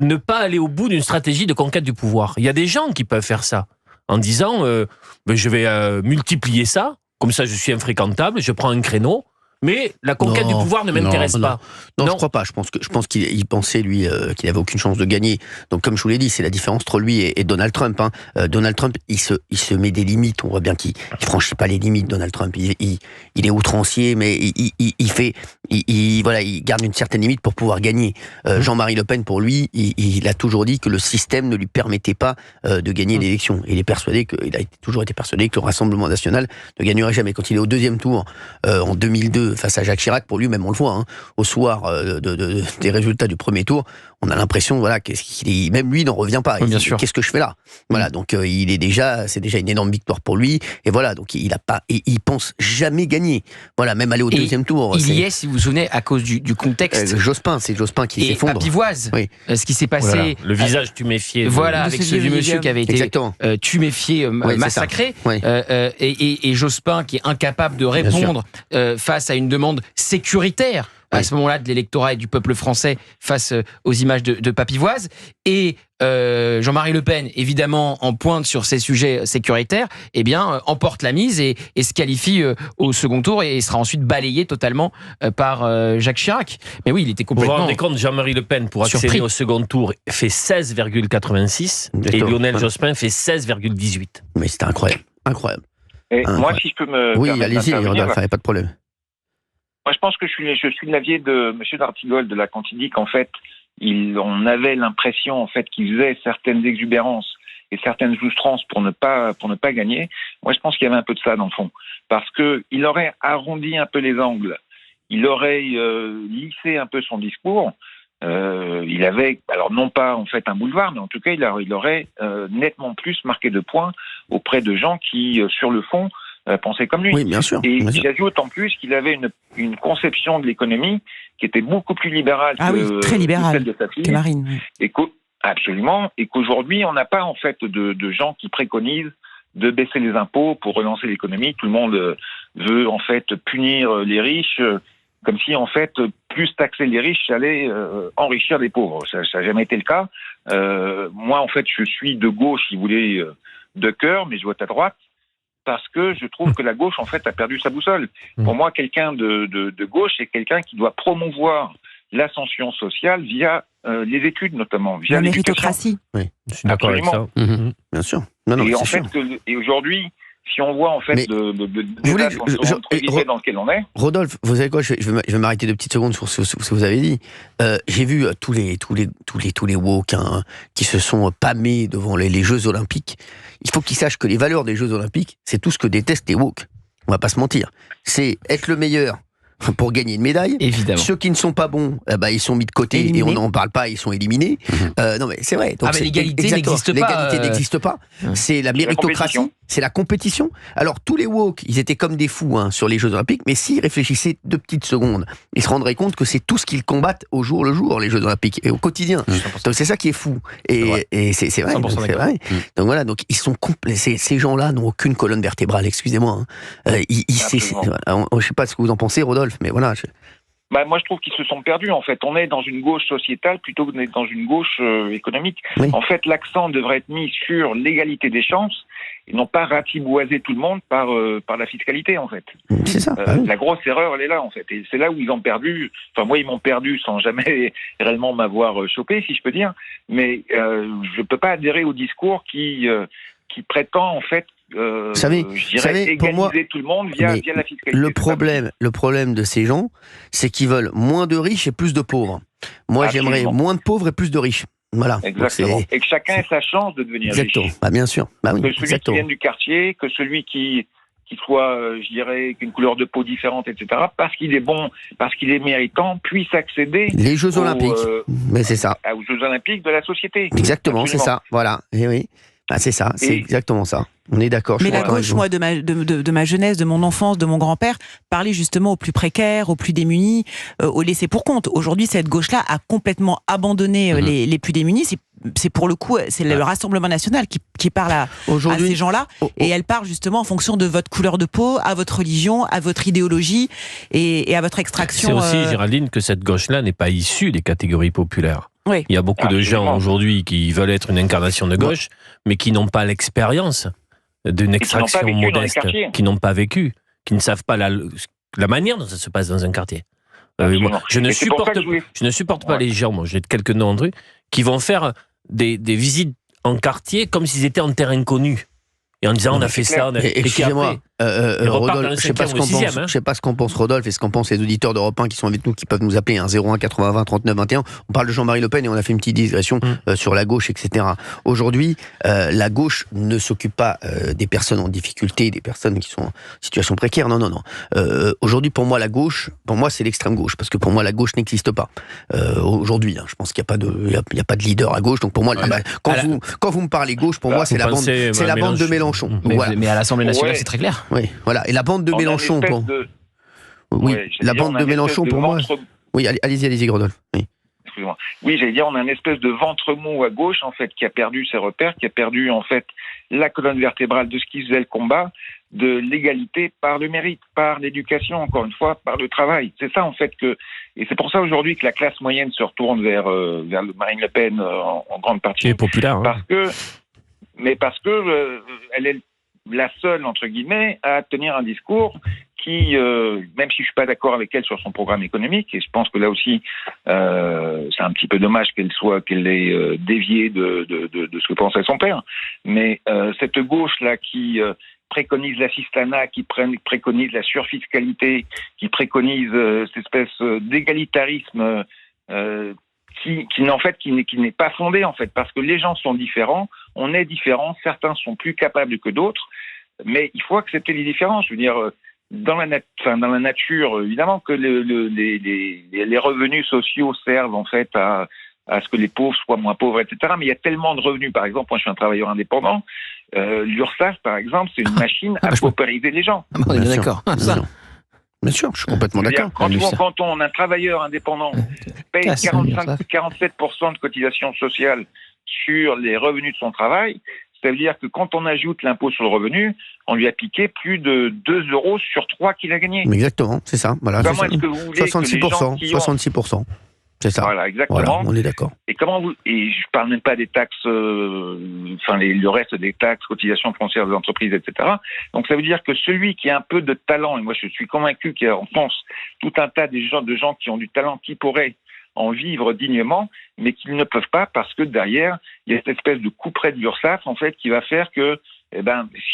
ne pas aller au bout d'une stratégie de conquête du pouvoir. Il y a des gens qui peuvent faire ça, en disant je vais multiplier ça, comme ça je suis infréquentable, je prends un créneau, mais la conquête du pouvoir ne m'intéresse pas. Non, je crois pas. Je pense qu'il pensait, lui, qu'il avait aucune chance de gagner. Donc, comme je vous l'ai dit, c'est la différence entre lui et Donald Trump. Hein. Donald Trump, il se met des limites. On voit bien qu'il franchit pas les limites, Donald Trump. Il est outrancier, mais il garde une certaine limite pour pouvoir gagner. Jean-Marie Le Pen, pour lui, il a toujours dit que le système ne lui permettait pas de gagner l'élection. Il a toujours été persuadé que le Rassemblement national ne gagnerait jamais. Quand il est au deuxième tour, en 2002, face à Jacques Chirac, pour lui, même on le voit, au soir des résultats du premier tour, on a l'impression, même lui n'en revient pas. Oui, bien sûr. Qu'est-ce que je fais là ? Voilà, donc c'est déjà une énorme victoire pour lui. Et voilà, donc il pense jamais gagner. Voilà, même aller au deuxième tour. Il y est, si vous vous souvenez, à cause du contexte. C'est Jospin qui s'effondre. Et Papivoise, ce qui s'est passé. Voilà, le visage tuméfié. Voilà, avec ce vieux monsieur qui avait été tuméfié, massacré. Et Jospin qui est incapable de répondre face à une demande sécuritaire. À ce moment-là, de l'électorat et du peuple français face aux images de Papivoise. Et Jean-Marie Le Pen, évidemment, en pointe sur ces sujets sécuritaires, emporte la mise et se qualifie au second tour et sera ensuite balayé totalement par Jacques Chirac. Mais oui, il était complètement... Vous vous rendez compte, Jean-Marie Le Pen, pour accéder au second tour, fait 16,86 et Lionel Jospin fait 16,18. Mais c'était incroyable. Et moi, si je peux me... Oui, allez-y, Rodolphe, il n'y a pas de problème. Moi, je pense que je suis de l'avis de M. d'Artigol, quand il dit qu'en fait, on avait l'impression en fait qu'il faisait certaines exubérances et certaines outrances pour ne pas gagner. Moi, je pense qu'il y avait un peu de ça dans le fond, parce que il aurait arrondi un peu les angles, il aurait lissé un peu son discours. Il avait, alors non pas en fait un boulevard, mais en tout cas, il aurait nettement plus marqué de points auprès de gens qui, sur le fond, pensaient comme lui. Oui, bien sûr. Et il a dit d'autant plus qu'il avait une conception de l'économie qui était beaucoup plus libérale très libérale, celle de sa fille. Que Marine. Absolument. Et qu'aujourd'hui, on n'a pas en fait de gens qui préconisent de baisser les impôts pour relancer l'économie. Tout le monde veut en fait punir les riches, comme si en fait plus taxer les riches allait enrichir les pauvres. Ça n'a jamais été le cas. Moi, en fait, je suis de gauche, si vous voulez, de cœur, mais je vote à droite. Parce que je trouve que la gauche, en fait, a perdu sa boussole. Pour moi, quelqu'un de gauche, c'est quelqu'un qui doit promouvoir l'ascension sociale via les études, notamment. Via la méritocratie. Oui, je suis d'accord avec ça. Bien sûr. Et aujourd'hui, si on voit, en fait, dans lequel on est... Rodolphe, vous savez quoi, je vais m'arrêter 2 petites secondes sur ce que vous avez dit. J'ai vu tous les woke qui se sont pâmés devant les Jeux Olympiques. Il faut qu'ils sachent que les valeurs des Jeux Olympiques, c'est tout ce que détestent les woke. On va pas se mentir. C'est être le meilleur, pour gagner une médaille. Évidemment. Ceux qui ne sont pas bons, ils sont mis de côté Éliminés. et on n'en parle pas, ils sont éliminés. Non mais c'est vrai. Donc mais l'égalité n'existe pas. L'égalité n'existe pas. C'est la méritocratie, compétition. c'est la compétition. Alors tous les woke, ils étaient comme des fous sur les Jeux Olympiques, mais s'ils réfléchissaient 2 petites secondes, ils se rendraient compte que c'est tout ce qu'ils combattent au jour le jour, les Jeux Olympiques, et au quotidien. Donc c'est ça qui est fou. Et c'est vrai. Donc, c'est vrai. Donc voilà, donc ils sont ces gens-là n'ont aucune colonne vertébrale, excusez-moi. Je sais pas ce que vous en pensez, Rodolphe, mais voilà. Moi, je trouve qu'ils se sont perdus, en fait. On est dans une gauche sociétale plutôt que d'être dans une gauche économique. Oui. En fait, l'accent devrait être mis sur l'égalité des chances et non pas ratiboiser tout le monde par la fiscalité, en fait. C'est ça. La grosse erreur, elle est là, en fait. Et c'est là où ils ont perdu. Enfin, moi, ils m'ont perdu sans jamais réellement m'avoir chopé, si je peux dire. Mais je peux pas adhérer au discours qui prétend, en fait, vous savez, égaliser pour moi, tout le monde via la fiscalité. Le problème de ces gens, c'est qu'ils veulent moins de riches et plus de pauvres. Moi, Absolument. j'aimerais moins de pauvres et plus de riches. Voilà. Exactement. Donc, et que chacun ait sa chance de devenir exactement. riche. Bien sûr. Oui, Que celui qui vienne du quartier, que celui qui soit, je dirais, qu'une couleur de peau différente, etc., parce qu'il est bon, parce qu'il est méritant, puisse accéder les Jeux Olympiques. Mais c'est ça. aux Jeux Olympiques de la société. Exactement, Absolument. c'est ça. Voilà. Et oui. C'est ça. C'est exactement ça. On est d'accord. Mais la gauche, moi, de ma jeunesse, de mon enfance, de mon grand-père, parlait justement aux plus précaires, aux plus démunis, aux laissés pour compte. Aujourd'hui, cette gauche-là a complètement abandonné les plus démunis. C'est pour le coup, c'est le Rassemblement national qui parle à ces gens-là, et elle parle justement en fonction de votre couleur de peau, à votre religion, à votre idéologie et à votre extraction. C'est aussi, Géraldine, que cette gauche-là n'est pas issue des catégories populaires. Oui. Il y a beaucoup de gens aujourd'hui qui veulent être une incarnation de gauche, mais qui n'ont pas l'expérience d'une extraction modeste, qui n'ont pas vécu, qui ne savent pas la manière dont ça se passe dans un quartier. Moi, je ne supporte pas les gens, moi j'ai quelques noms en qui vont faire des visites en quartier comme s'ils étaient en terre inconnue. Et en disant on a fait ça, excusez-moi, Rodolphe, je ne sais pas ce qu'en pense Rodolphe et ce qu'en pensent les auditeurs d'Europe 1 qui sont avec nous, qui peuvent nous appeler 01 80 20 39 21. On parle de Jean-Marie Le Pen et on a fait une petite digression sur la gauche, etc. Aujourd'hui, la gauche ne s'occupe pas des personnes en difficulté, des personnes qui sont en situation précaire. Non. Aujourd'hui, pour moi, la gauche, c'est l'extrême gauche, parce que pour moi, la gauche n'existe pas. Aujourd'hui, je pense qu'il n'y a pas de leader à gauche. Donc pour moi, quand vous me parlez gauche, pour moi, c'est la bande de Mélenchon. Mais à l'Assemblée nationale, c'est très clair. Oui, voilà. Et la bande de Mélenchon, la bande de Mélenchon, pour moi. Oui, allez-y, Rodolphe. Oui. Excusez-moi. Oui, j'allais dire, on a une espèce de ventre mou à gauche, en fait, qui a perdu ses repères, qui a perdu, en fait, la colonne vertébrale de ce qui faisait le combat, de l'égalité par le mérite, par l'éducation, encore une fois, par le travail. C'est ça, en fait, et c'est pour ça aujourd'hui que la classe moyenne se retourne vers Marine Le Pen en grande partie. Qui est populaire. Parce que elle est la seule, entre guillemets, à tenir un discours qui, même si je suis pas d'accord avec elle sur son programme économique, et je pense que là aussi, c'est un petit peu dommage qu'elle ait dévié de ce que pensait son père, mais cette gauche-là qui préconise l'assistanat, qui préconise la surfiscalité, qui préconise cette espèce d'égalitarisme qui n'est pas fondé, en fait, parce que les gens sont différents, on est différents, certains sont plus capables que d'autres, mais il faut accepter les différences. Je veux dire, dans la nature, évidemment que les revenus sociaux servent, en fait, à ce que les pauvres soient moins pauvres, etc. Mais il y a tellement de revenus. Par exemple, moi, je suis un travailleur indépendant. L'URSSAF, par exemple, c'est une machine à paupériser les gens. On est d'accord. Bien sûr, je suis complètement d'accord. Quand on un travailleur indépendant paye 45-47% de cotisation sociale sur les revenus de son travail, ça veut dire que quand on ajoute l'impôt sur le revenu, on lui a piqué plus de 2 € sur 3 qu'il a gagné. Exactement, c'est ça. Voilà, comment est-ce que vous voulez 66%, 66%. C'est ça. Voilà, exactement. Voilà, on est d'accord. Et je parle même pas des taxes, le reste des taxes, cotisations foncières des entreprises, etc. Donc ça veut dire que celui qui a un peu de talent, et moi je suis convaincu qu'il y a en France tout un tas de gens qui ont du talent, qui pourraient en vivre dignement, mais qui ne peuvent pas parce que derrière, il y a cette espèce de couperet de l'URSSAF, en fait, qui va faire que,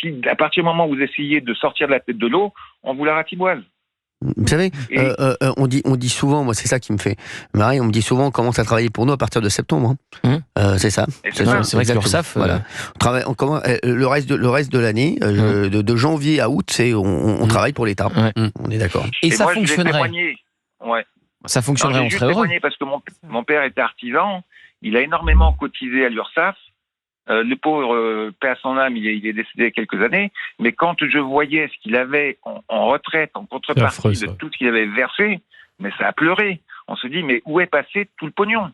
si à partir du moment où vous essayez de sortir de la tête de l'eau, on vous la ratiboise. Vous savez, on dit souvent, moi c'est ça qui me fait marrer, on me dit souvent on commence à travailler pour nous à partir de septembre. C'est ça. C'est vrai que l'URSSAF, voilà. Le reste de l'année, de janvier à août, on travaille pour l'État. On est d'accord. Et ça fonctionnerait. Ça fonctionnerait, on serait heureux. Parce que mon père était artisan, il a énormément cotisé à l'URSSAF. Le pauvre, paix à son âme, il est décédé il y a quelques années. Mais quand je voyais ce qu'il avait en retraite, en contrepartie de tout ce qu'il avait versé, mais ça a pleuré. On se dit, mais où est passé tout le pognon ?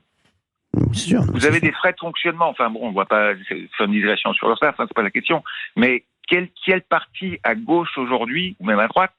C'est sûr, Vous avez des frais de fonctionnement. Enfin bon, on ne va pas faire une digression sur l'URSSAF, c'est pas la question. Mais quelle partie à gauche aujourd'hui, ou même à droite,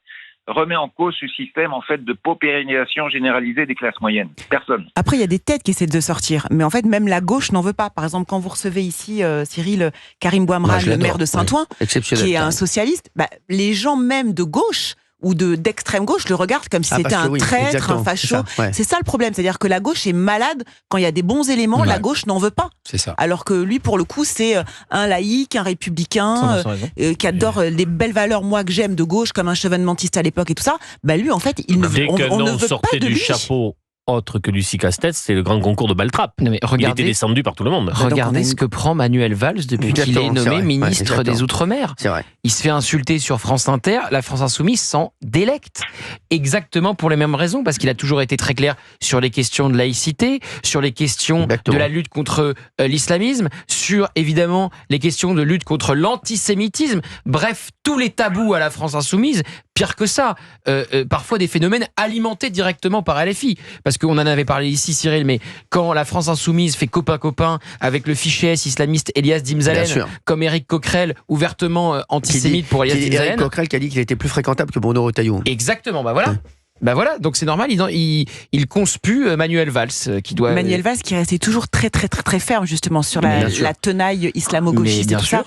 remet en cause ce système en fait de paupérisation généralisée des classes moyennes? Personne. Après, il y a des têtes qui essaient de sortir, mais en fait, même la gauche n'en veut pas. Par exemple, quand vous recevez ici, Cyril, Karim Bouamrane, le maire de Saint-Ouen, qui est un socialiste, les gens même de gauche ou d'extrême gauche le regardent comme si c'était un traître, un facho. C'est ça le problème, c'est-à-dire que la gauche est malade quand il y a des bons éléments, la gauche n'en veut pas. C'est ça. Alors que lui, pour le coup, c'est un laïc, un républicain, qui adore les belles valeurs, moi que j'aime de gauche, comme un chevènementiste à l'époque et tout ça. Lui, en fait, on ne veut pas de lui. Chapeau autre que Lucie Castex, c'est le grand concours de Baltrap. Il était descendu par tout le monde. Regardez ce que prend Manuel Valls depuis qu'il est nommé ministre des Outre-mer. C'est vrai. Il se fait insulter sur France Inter, la France Insoumise s'en délecte. Exactement pour les mêmes raisons, parce qu'il a toujours été très clair sur les questions de laïcité, sur les questions de la lutte contre l'islamisme, sur évidemment les questions de lutte contre l'antisémitisme. Bref, tous les tabous à la France Insoumise. Pire que ça, parfois des phénomènes alimentés directement par LFI. Parce qu'on en avait parlé ici, Cyril, mais quand la France Insoumise fait copain-copain avec le fiché S islamiste Elias Dimzalen, comme Éric Coquerel, ouvertement antisémite pour Elias Dimzalen. Éric Coquerel qui a dit qu'il était plus fréquentable que Bruno Retailleau. Exactement, voilà. Donc c'est normal, il conspue Manuel Valls qui doit... Manuel Valls qui restait toujours très ferme justement sur la tenaille islamo-gauchiste et tout ça,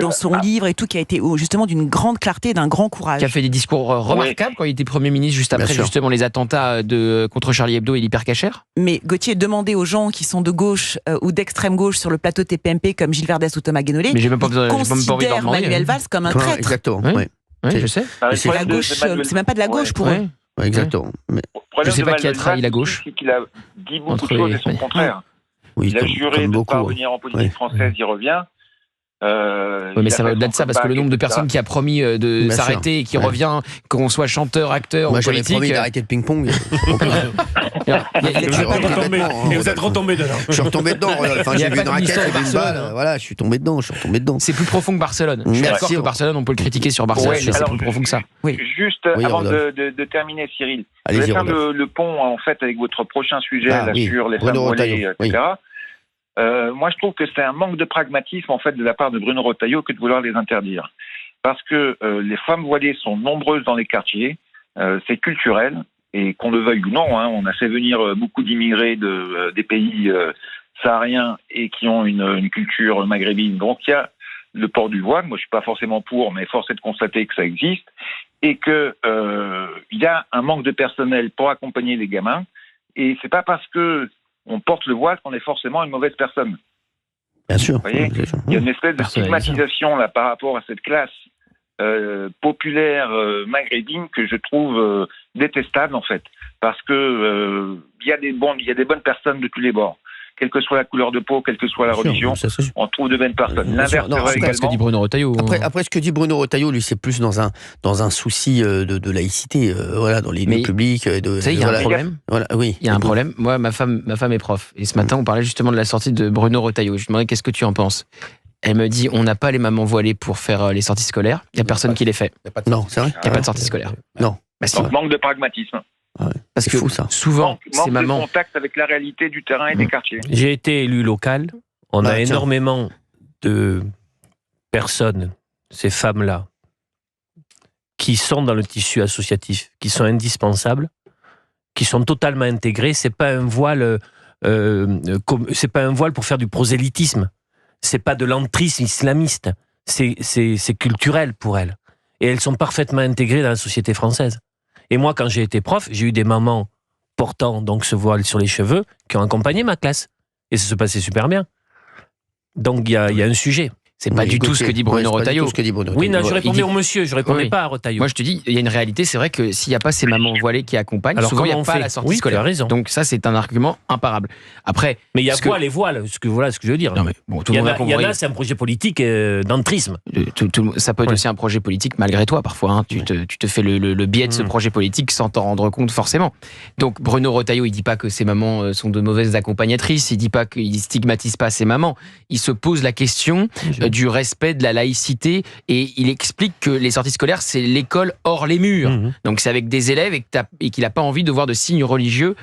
dans son livre et tout, qui a été justement d'une grande clarté, d'un grand courage. Qui a fait des discours remarquables quand il était Premier ministre, juste après justement les attentats contre Charlie Hebdo et l'hypercacher. Mais Gauthier, demandez aux gens qui sont de gauche ou d'extrême gauche sur le plateau TPMP comme Gilles Verdès ou Thomas Guénolé, considèrent Manuel Valls comme un traître. Exactement, oui, je sais. C'est la gauche, c'est même pas de la gauche pour eux. Exactement. Mais... Je ne sais pas qui a trahi la gauche. C'est qu'il a dit beaucoup de choses et son contraire. Il a juré de ne pas revenir en politique française, il revient. Mais ça va au-delà de ça, parce que le nombre de personnes qui a promis de s'arrêter et qui revient, qu'on soit chanteur, acteur ou politique... Moi, j'avais promis d'arrêter le ping-pong. Et vous êtes retombé dedans. Je suis retombé dedans. Enfin, j'ai vu une raquette, j'ai vu une balle. Voilà, je suis tombé dedans. C'est plus profond que Barcelone. Je suis d'accord que Barcelone, on peut le critiquer sur Barcelone. C'est plus profond que ça. Juste avant de terminer, Cyril, je vais faire le pont en fait avec votre prochain sujet sur les femmes voilées, etc. Moi, je trouve que c'est un manque de pragmatisme en fait de la part de Bruno Retailleau que de vouloir les interdire, parce que les femmes voilées sont nombreuses dans les quartiers, c'est culturel et qu'on le veuille ou non, on a fait venir beaucoup d'immigrés des pays sahariens et qui ont une culture maghrébine. Donc il y a le port du voile. Moi, je suis pas forcément pour, mais force est de constater que ça existe et que il y a un manque de personnel pour accompagner les gamins. Et c'est pas parce que on porte le voile qu'on est forcément une mauvaise personne. Bien sûr. Vous voyez, il y a une espèce de stigmatisation là par rapport à cette classe populaire maghrébine que je trouve détestable en fait, parce que il y a des bonnes personnes de tous les bords. Quelle que soit la couleur de peau, quelle que soit la religion, on trouve de bonnes personnes. L'inverse c'est pas ce que dit Bruno Retailleau. Après, ce que dit Bruno Retailleau, lui, c'est plus dans un souci de laïcité, dans les lieux publics. Il y a un problème. Il y a un problème. Moi, ma femme est prof. Et ce matin, on parlait justement de la sortie de Bruno Retailleau. Je lui demandais qu'est-ce que tu en penses. Elle me dit, on n'a pas les mamans voilées pour faire les sorties scolaires. Il n'y a personne qui les fait. Non, c'est vrai. Il n'y a pas de sortie scolaire. Non. Manque de pragmatisme. Parce que fou, ça. Souvent, c'est maman. Manque de contact avec la réalité du terrain et des quartiers. J'ai été élu local. On a énormément de personnes, ces femmes-là, qui sont dans le tissu associatif, qui sont indispensables, qui sont totalement intégrées. C'est pas un voile, c'est pas un voile pour faire du prosélytisme. C'est pas de l'entrisme islamiste. C'est culturel pour elles. Et elles sont parfaitement intégrées dans la société française. Et moi, quand j'ai été prof, j'ai eu des mamans portant donc ce voile sur les cheveux qui ont accompagné ma classe. Et ça se passait super bien. Donc il y a un sujet. C'est pas du tout ce que dit Bruno Retailleau. Oui, non, je répondais au monsieur, je répondais pas à Retailleau. Moi, je te dis, il y a une réalité, c'est vrai que s'il n'y a pas ces mamans voilées qui accompagnent, alors souvent il n'y a pas la sortie scolaire. Tu as raison. Donc ça, c'est un argument imparable. Après, mais il y a quoi les voiles Voilà ce que je veux dire. Non, mais bon, il y en a, c'est un projet politique d'entrisme. Ça peut être aussi un projet politique malgré toi, parfois. Hein. Tu te fais le biais de ce projet politique sans t'en rendre compte forcément. Donc Bruno Retailleau, il dit pas que ces mamans sont de mauvaises accompagnatrices, il dit pas qu'il stigmatise pas ces mamans. Il se pose la question du respect de la laïcité et il explique que les sorties scolaires, c'est l'école hors les murs. Donc c'est avec des élèves et qu'il n'a pas envie de voir de signes religieux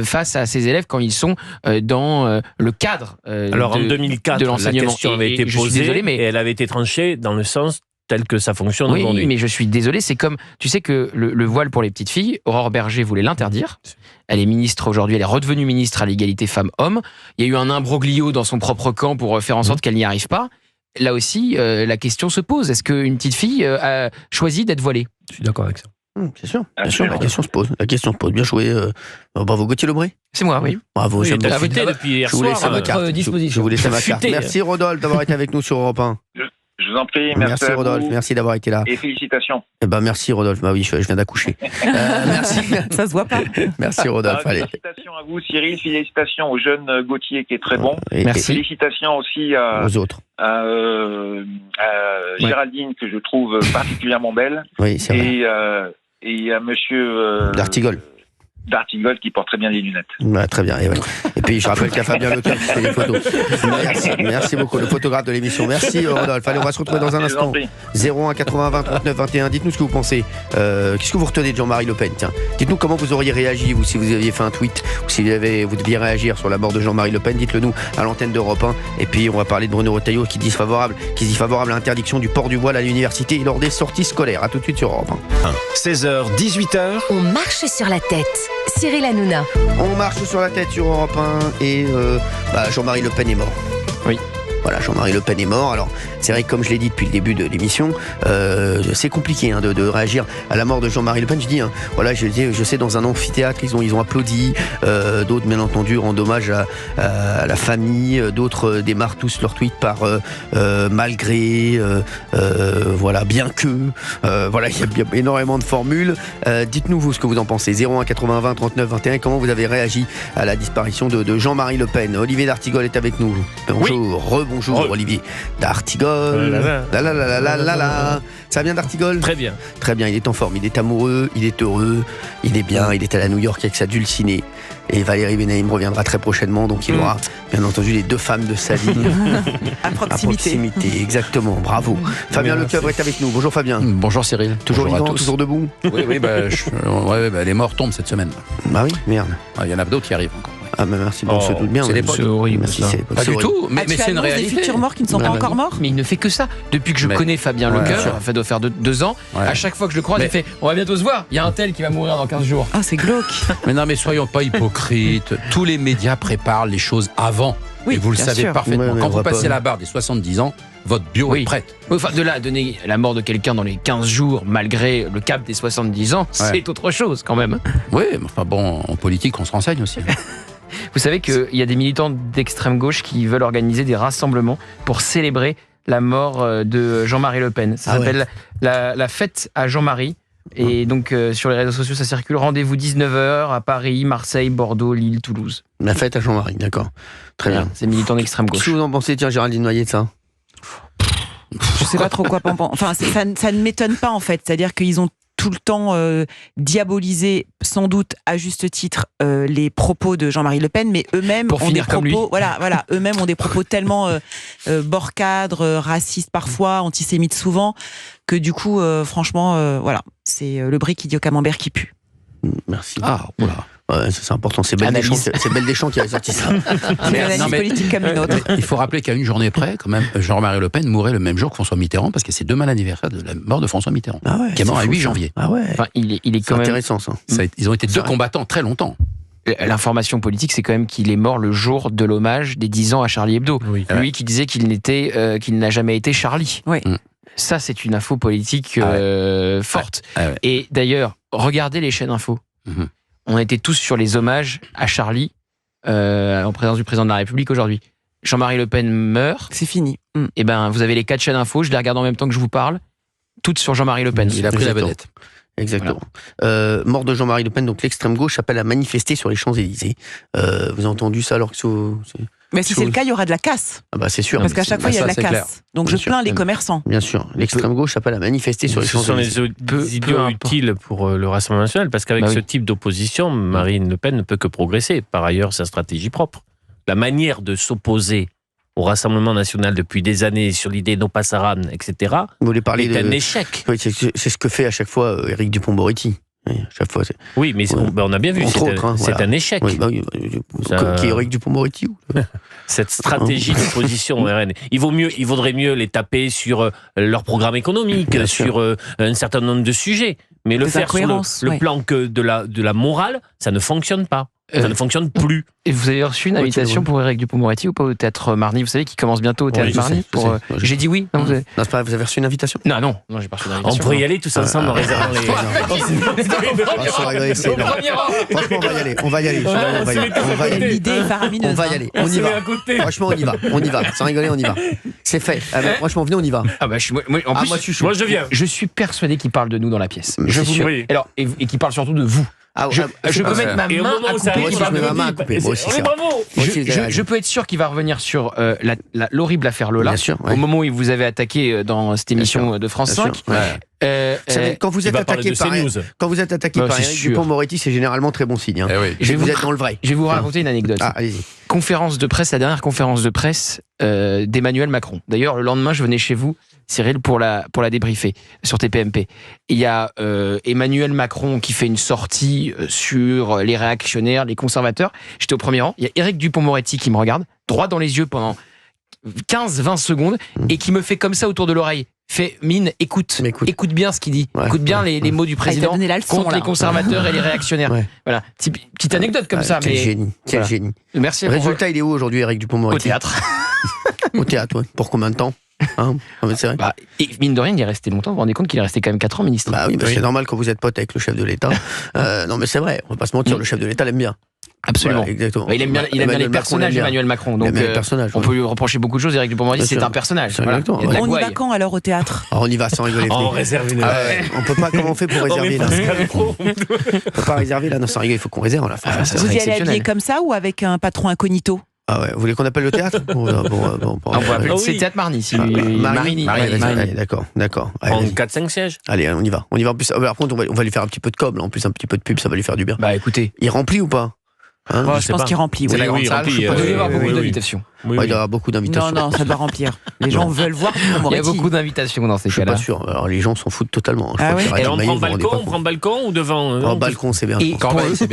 face à ces élèves quand ils sont dans le cadre alors en 2004, de l'enseignement. La question avait été posée et elle avait été tranchée dans le sens tel que ça fonctionne aujourd'hui. Oui, mais je suis désolé, c'est comme, tu sais que le voile pour les petites filles, Aurore Berger voulait l'interdire. Elle est ministre aujourd'hui, elle est redevenue ministre à l'égalité femmes-hommes. Il y a eu un imbroglio dans son propre camp pour faire en sorte qu'elle n'y arrive pas. Là aussi, la question se pose. Est-ce qu'une petite fille a choisi d'être voilée ? Je suis d'accord avec ça. Bien sûr, la question se pose. Bien joué. Bravo Gauthier Lebray. C'est moi, oui. Bravo, oui, depuis hier soir à votre disposition. Je vous laisse à ma carte. Merci Rodolphe d'avoir été avec nous sur Europe 1. Je vous en prie, merci à Rodolphe, vous. Merci d'avoir été là. Et félicitations. Merci Rodolphe, bah oui, je viens d'accoucher. Merci. Ça se voit pas. Merci Rodolphe. Félicitations à vous Cyril, félicitations au jeune Gauthier qui est très bon. Merci. Félicitations aussi aux autres. À Géraldine que je trouve particulièrement belle. Oui, c'est vrai. Et à monsieur D'Artigol qui porte très bien les lunettes. Très bien. Et puis je rappelle qu'il y a Fabien Leclerc qui fait des photos. Merci beaucoup, le photographe de l'émission. Merci Rodolphe. Allez, on va se retrouver dans un instant. 01 80 20 39 21. Dites-nous ce que vous pensez. Qu'est-ce que vous retenez de Jean-Marie Le Pen ? Tiens, dites-nous comment vous auriez réagi, vous, si vous aviez fait un tweet ou si vous deviez réagir sur la mort de Jean-Marie Le Pen. Dites-le nous à l'antenne d'Europe 1. Et puis on va parler de Bruno Retailleau qui dit favorable à l'interdiction du port du voile à l'université et lors des sorties scolaires. À tout de suite sur Europe 1. 16h, 18h. On marche sur la tête. Cyril Hanouna. On marche sur la tête sur Europe 1 et Jean-Marie Le Pen est mort. Oui. Voilà, Jean-Marie Le Pen est mort. Alors, c'est vrai que comme je l'ai dit depuis le début de l'émission, c'est compliqué de réagir à la mort de Jean-Marie Le Pen. Je dis, je sais, dans un amphithéâtre, ils ont applaudi. D'autres, bien entendu, rendent hommage à la famille. D'autres démarrent tous leurs tweets par malgré, bien que. Il y a énormément de formules. Dites-nous, vous, ce que vous en pensez. 01 80 20 39 21. Comment vous avez réagi à la disparition de Jean-Marie Le Pen ? Olivier D'Artigol est avec nous. Bonjour. Bonjour Olivier D'Artigol. Ça vient D'Artigol ? Très bien. Très bien, il est en forme, il est amoureux, il est heureux, il est bien, il est à la New York avec sa dulcinée. Et Valérie Benaïm reviendra très prochainement, donc il aura bien entendu les deux femmes de sa vie. À proximité. Exactement, bravo. Fabien Leclerc est avec nous. Bonjour Fabien. Bonjour Cyril. Toujours vivant, toujours debout ? Oui, les morts tombent cette semaine. Bah oui, merde. Il y en a d'autres qui arrivent encore. Ah mais merci, on se doute bien. C'est horrible. Pas du tout, mais c'est une réalité. Des futurs morts qui ne sont pas encore morts. Mais il ne fait que ça. Depuis que je connais Fabien Leclerc, ça doit faire 2 ans, à chaque fois que je le croise, il fait on va bientôt se voir, il y a un tel qui va mourir dans 15 jours. Ah, c'est glauque. Mais soyons pas hypocrites. Tous les médias préparent les choses avant. Oui, et vous le savez parfaitement. Quand vous passez la barre des 70 ans, votre bio est prête. Enfin, de là à donner la mort de quelqu'un dans les 15 jours, malgré le cap des 70 ans, c'est autre chose quand même. Oui, mais enfin bon, en politique, on se renseigne aussi. Vous savez qu'il y a des militants d'extrême gauche qui veulent organiser des rassemblements pour célébrer la mort de Jean-Marie Le Pen. Ça s'appelle la fête à Jean-Marie. Et donc sur les réseaux sociaux, ça circule. Rendez-vous 19h à Paris, Marseille, Bordeaux, Lille, Toulouse. La fête à Jean-Marie, d'accord. Très bien. C'est militants d'extrême gauche. Qu'est-ce que vous en pensez, Géraldine Noyer, de ça ? Je sais pas trop quoi penser. Enfin, ça ne m'étonne pas en fait. C'est-à-dire qu'ils ont tout le temps diabolisé, sans doute à juste titre, les propos de Jean-Marie Le Pen, mais eux-mêmes ont des propos. Eux-mêmes ont des propos tellement bord-cadre, racistes parfois, antisémites souvent, que du coup, franchement, c'est le brie qui dit au camembert qui pue. Merci. Ah, oula. Ouais, c'est important. C'est Belle Deschamps qui a sorti ça. C'est une analyse politique comme une autre. Il faut rappeler qu'à une journée près, quand même, Jean-Marie Le Pen mourait le même jour que François Mitterrand, parce que c'est demain l'anniversaire de la mort de François Mitterrand, qui est mort à 8 janvier. Ah ouais. Enfin, il est quand même intéressant ça. Ils ont été deux combattants très longtemps. L'information politique, c'est quand même qu'il est mort le jour de l'hommage des 10 ans à Charlie Hebdo. Oui. Lui qui disait qu'il n'a jamais été Charlie. Oui. Ça, c'est une info politique forte. Et d'ailleurs, regardez les chaînes info. On était tous sur les hommages à Charlie en présence du président de la République aujourd'hui. Jean-Marie Le Pen meurt, c'est fini. et ben vous avez les 4 chaînes infos, je les regarde en même temps que je vous parle, toutes sur Jean-Marie Le Pen. Il a pris la vedette. Exactement. Mort de Jean-Marie Le Pen, donc l'extrême gauche appelle à manifester sur les Champs-Élysées. Vous avez entendu ça alors que mais si c'est le cas, il y aura de la casse. Ah bah c'est sûr. Parce qu'à chaque fois, il y a de la casse. Clair. Donc Bien je sûr. plains les commerçants. Bien sûr. L'extrême gauche appelle à manifester sur les Ce sont Champs-Élysées. les idiots utiles pour le Rassemblement national, parce qu'avec ce type d'opposition, Marine Le Pen ne peut que progresser. Par ailleurs, sa stratégie propre. La manière de s'opposer au Rassemblement national depuis des années sur l'idée no passaran, etc., Vous voulez parler est un échec. Oui, c'est ce que fait à chaque fois Éric Dupond-Moretti. Oui, à chaque fois. Oui, mais on a bien vu, c'est un échec. Oui, qui est Éric Dupond-Moretti Cette stratégie d'opposition au RN. Il vaudrait mieux les taper sur leur programme économique, sur un certain nombre de sujets. Mais le faire sur le plan que de la morale, ça ne fonctionne pas. Ça ne fonctionne plus. Et vous avez reçu une invitation pour Éric Dupond-Moretti ou pas au Théâtre Marny? Vous savez qu'il commence bientôt au Théâtre Marny. J'ai dit oui. Non, c'est pas, vous avez reçu une invitation? Non, j'ai pas reçu d'invitation. On pourrait y aller tous ensemble en réservant les... Franchement, on va y aller. L'idée est faramineuse. On va y aller. On y va. Franchement, on y va. Sans rigoler, on y va. C'est fait. Franchement, venez, on y va. Moi, je suis chaud. Moi, je viens. Je suis persuadé qu'il parle de nous dans la pièce. Je vous prie. Alors, et qu'il parle surtout de vous. Je peux mettre ma main à couper. Je peux être sûr qu'il va revenir sur l'horrible affaire Lola, au moment où vous avez attaqué dans cette émission de France 5. Quand vous êtes attaqué par Éric Dupond-Moretti, c'est généralement très bon signe. Vous êtes dans le vrai. Je vais vous raconter une anecdote. Allez-y. Conférence de presse, la dernière conférence de presse d'Emmanuel Macron. D'ailleurs, le lendemain, je venais chez vous, Cyril, pour la débriefer sur TPMP. Il y a Emmanuel Macron qui fait une sortie sur les réactionnaires, les conservateurs. J'étais au premier rang. Il y a Éric Dupond-Moretti qui me regarde droit dans les yeux pendant 15-20 secondes et qui me fait comme ça autour de l'oreille. Fait mine, écoute bien ce qu'il dit. Écoute bien les mots du président contre les conservateurs et les réactionnaires. Voilà, petite anecdote comme ça. Quel génie, quel génie. Merci. Résultat, il est où aujourd'hui, Éric Dupond-Moretti? Au théâtre. Au théâtre, ouais. Pour combien de temps? C'est vrai. Et mine de rien, il est resté longtemps. Vous vous rendez compte qu'il est resté quand même 4 ans ministre? Oui, c'est normal quand vous êtes pote avec le chef de l'État. Non, mais c'est vrai, on va pas se mentir, le chef de l'État l'aime bien. Absolument. Voilà, exactement. Il aime bien les personnages, Emmanuel Macron. Donc, on peut lui reprocher beaucoup de choses. Éric Dupond-Moretti, c'est un personnage. Voilà. On y va quand alors au théâtre? On y va sans rigoler. On réserve une. On peut pas, comment on fait pour réserver là? On peut pas réserver là, non, sans rigoler, il faut qu'on réserve. Vous y allez habillé comme ça ou avec un patron incognito? Ah ouais, vous voulez qu'on appelle le théâtre? On va appeler Théâtre Marny. Marigny. D'accord. En 4-5 sièges. Allez, on y va. En plus, par contre, on va lui faire un petit peu de com, en plus un petit peu de pub, ça va lui faire du bien. Écoutez. Il remplit ou pas? Je pense qu'il remplit. C'est la grande salle. Il doit y avoir beaucoup d'invitations. Il doit y avoir beaucoup d'invitations. Non, ça doit remplir. Les gens veulent voir Dupond-Moretti. Il y a beaucoup d'invitations dans ces cas-là. Je suis pas sûr. Alors les gens s'en foutent totalement. Et on prend balcon ou devant? En balcon, c'est bien. Et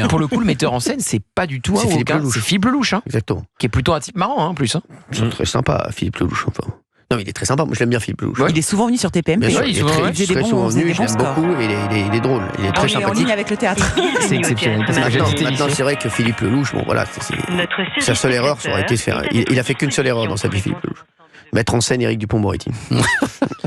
pour le coup, le metteur en scène, c'est pas du tout Philippe Lelouch. C'est Philippe Lelouch. Exactement. Qui est plutôt un type marrant en plus. C'est très sympa, Philippe Lelouch. Non, mais il est très sympa. Moi, je l'aime bien, Philippe Lelouch. Il est souvent venu sur TPMP. Il est très souvent venu. Je l'aime beaucoup. Il est drôle. Il est très sympathique. En ligne avec le théâtre. C'est exceptionnel. Maintenant, c'est vrai que Philippe Lelouch, sa seule erreur, ça aurait été de faire. Il a fait qu'une seule erreur dans sa vie, Philippe Lelouch. Mettre en scène Éric Dupond-Moretti.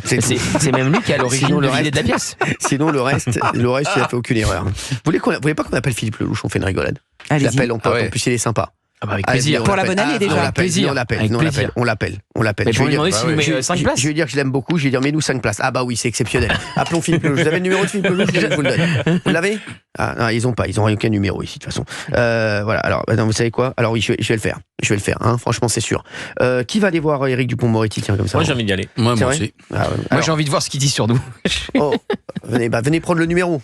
C'est même lui qui est à l'origine de l'idée de la pièce. Sinon, le reste, il a fait aucune erreur. Vous voulez pas qu'on appelle Philippe Lelouch? On fait une rigolade. Je l'appelle, en plus, il est sympa. Avec plaisir. Pour la bonne année déjà. On l'appelle. Mais je vais lui demander s'il nous met 5 places. Je vais lui dire que je l'aime beaucoup, je vais lui dire mets-nous 5 places. Ah bah oui, c'est exceptionnel. Appelons Philippe Lelouch. Vous avez le numéro de Philippe Lelouch? Je vous le donne. Vous l'avez? Non, ils ont aucun numéro ici de toute façon. Voilà, alors vous savez quoi? Alors oui, je vais le faire. Je vais le faire, franchement c'est sûr. Qui va aller voir Éric Dupond-Moretti, tiens, comme ça? Moi j'ai envie d'y aller. Moi aussi. Moi j'ai envie de voir ce qu'il dit sur nous. Venez prendre le numéro.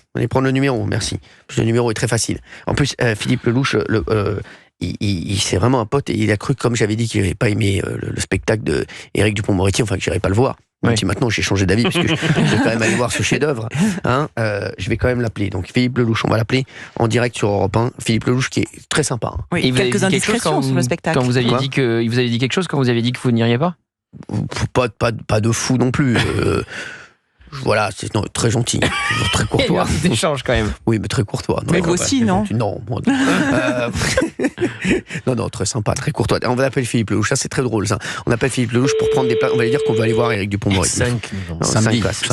Merci. Le numéro est très facile. En plus, Philippe Lelouch, c'est vraiment un pote et il a cru, comme j'avais dit, qu'il n'avait pas aimé le spectacle de Éric Dupond-Moretti, enfin que j'irais pas le voir. Même si maintenant j'ai changé d'avis parce que je vais quand même aller voir ce chef-d'œuvre. Je vais quand même l'appeler. Donc Philippe Lelouch, on va l'appeler en direct sur Europe 1. Philippe Lelouch qui est très sympa. Oui, quelques indiscrétions sur le spectacle. Quand vous aviez dit il vous avait dit quelque chose quand vous avez dit que vous n'iriez pas? Pas de fou non plus. Voilà, c'est très gentil, très courtois. Il y a un échange quand même. Oui, mais très courtois. Mais vous aussi, non? Non, moi, non, très sympa, très courtois. On va l'appeler Philippe Lelouch, ça c'est très drôle ça. On appelle Philippe Lelouch pour prendre des places. On va lui dire qu'on va aller voir Éric Dupond-Moretti. 5 places.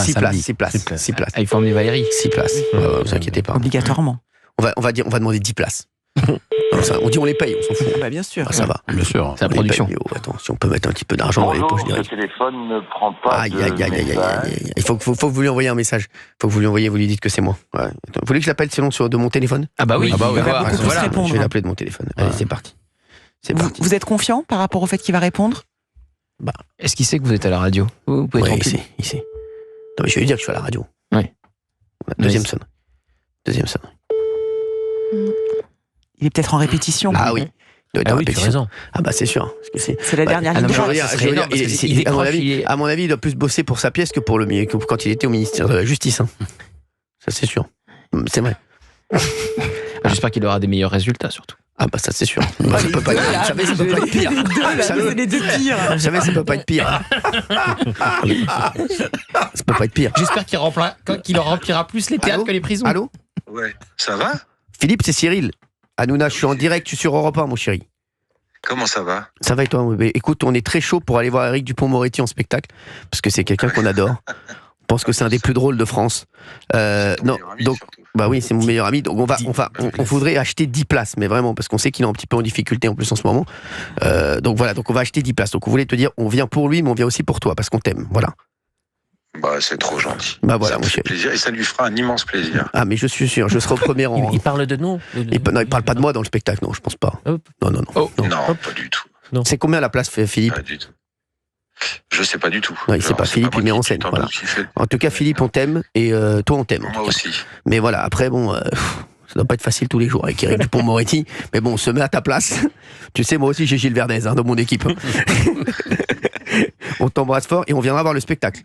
Il faut emmener Valérie. 6 places. Vous inquiétez pas. Obligatoirement. On va demander 10 places. Non, ça, on dit on les paye, on s'en fout. Bah, bien sûr. Ah, ça va. Bien sûr. C'est la production. Attends, si on peut mettre un petit peu d'argent dans les poches Le directes. téléphone ne prend pas Aïe. Il faut que vous lui envoyiez un message. Faut que vous lui envoyiez, vous lui dites que c'est moi. Ouais. Attends, vous voulez que je l'appelle sinon de mon téléphone? Ah bah oui. Il va beaucoup plus voilà. répondre. Je vais l'appeler de mon téléphone. Allez, c'est parti. C'est Vous, parti. vous êtes confiant par rapport au fait qu'il va répondre? Est-ce qu'il sait que vous êtes à la radio? Vous pouvez être Ouais, tranquille. il sait. Non, mais je vais lui dire que je suis à la radio. Oui. Deuxième Mais- sonnerie. Il est peut-être en répétition. Ah oui. Ah oui, tu as raison. Ah bah c'est sûr. Parce que C'est la dernière ligne non, mais droite. ça serait énorme, parce que il décroche, à mon avis, il doit plus bosser pour sa pièce que pour quand il était au ministère de la Justice. Hein. Ça c'est sûr. C'est vrai. J'espère qu'il aura des meilleurs résultats, surtout. Ah bah ça c'est sûr. Bah, ça peut pas être, vous savez, ça peut pas être pire. C'est les deux pires. Vous savez, ça peut pas être pire. Ça peut pas être pire. J'espère qu'il remplira plus les théâtres Allô que les prisons. Allô? Ouais, ça va? Philippe, c'est Cyril. Hanouna, je suis en direct, je suis sur Europe 1, mon chéri. Comment ça va? Ça va et toi? Écoute, on est très chaud pour aller voir Éric Dupond-Moretti en spectacle, parce que c'est quelqu'un qu'on adore. On pense que c'est un des plus drôles de France. Non, donc, bah oui, c'est mon meilleur ami. Donc on voudrait acheter 10 places, mais vraiment, parce qu'on sait qu'il est un petit peu en difficulté en plus en ce moment. Donc voilà, donc on va acheter 10 places. Donc on voulait te dire, on vient pour lui, mais on vient aussi pour toi, parce qu'on t'aime. Voilà. Bah, c'est trop gentil. Bah voilà, ça me mon fait chéri. plaisir et ça lui fera un immense plaisir. Ah, mais je suis sûr, je serai au premier rang. Il parle de nous. Il parle pas de moi dans le spectacle, non, je pense pas. Hop. Non. Non, pas du tout. C'est combien la place, Philippe? Pas du tout. Je sais pas du tout. Non, il sait pas. c'est Philippe, moi il met qui en scène. t'en Voilà. doute, qui fait- En tout cas, Philippe, on t'aime et toi, on t'aime. en Moi tout cas. aussi. Mais voilà, après, bon, ça doit pas être facile tous les jours avec Éric Dupond-Moretti. Mais bon, on se met à ta place. Tu sais, moi aussi, j'ai Gilles Verdez dans mon équipe. On t'embrasse fort et on viendra voir le spectacle.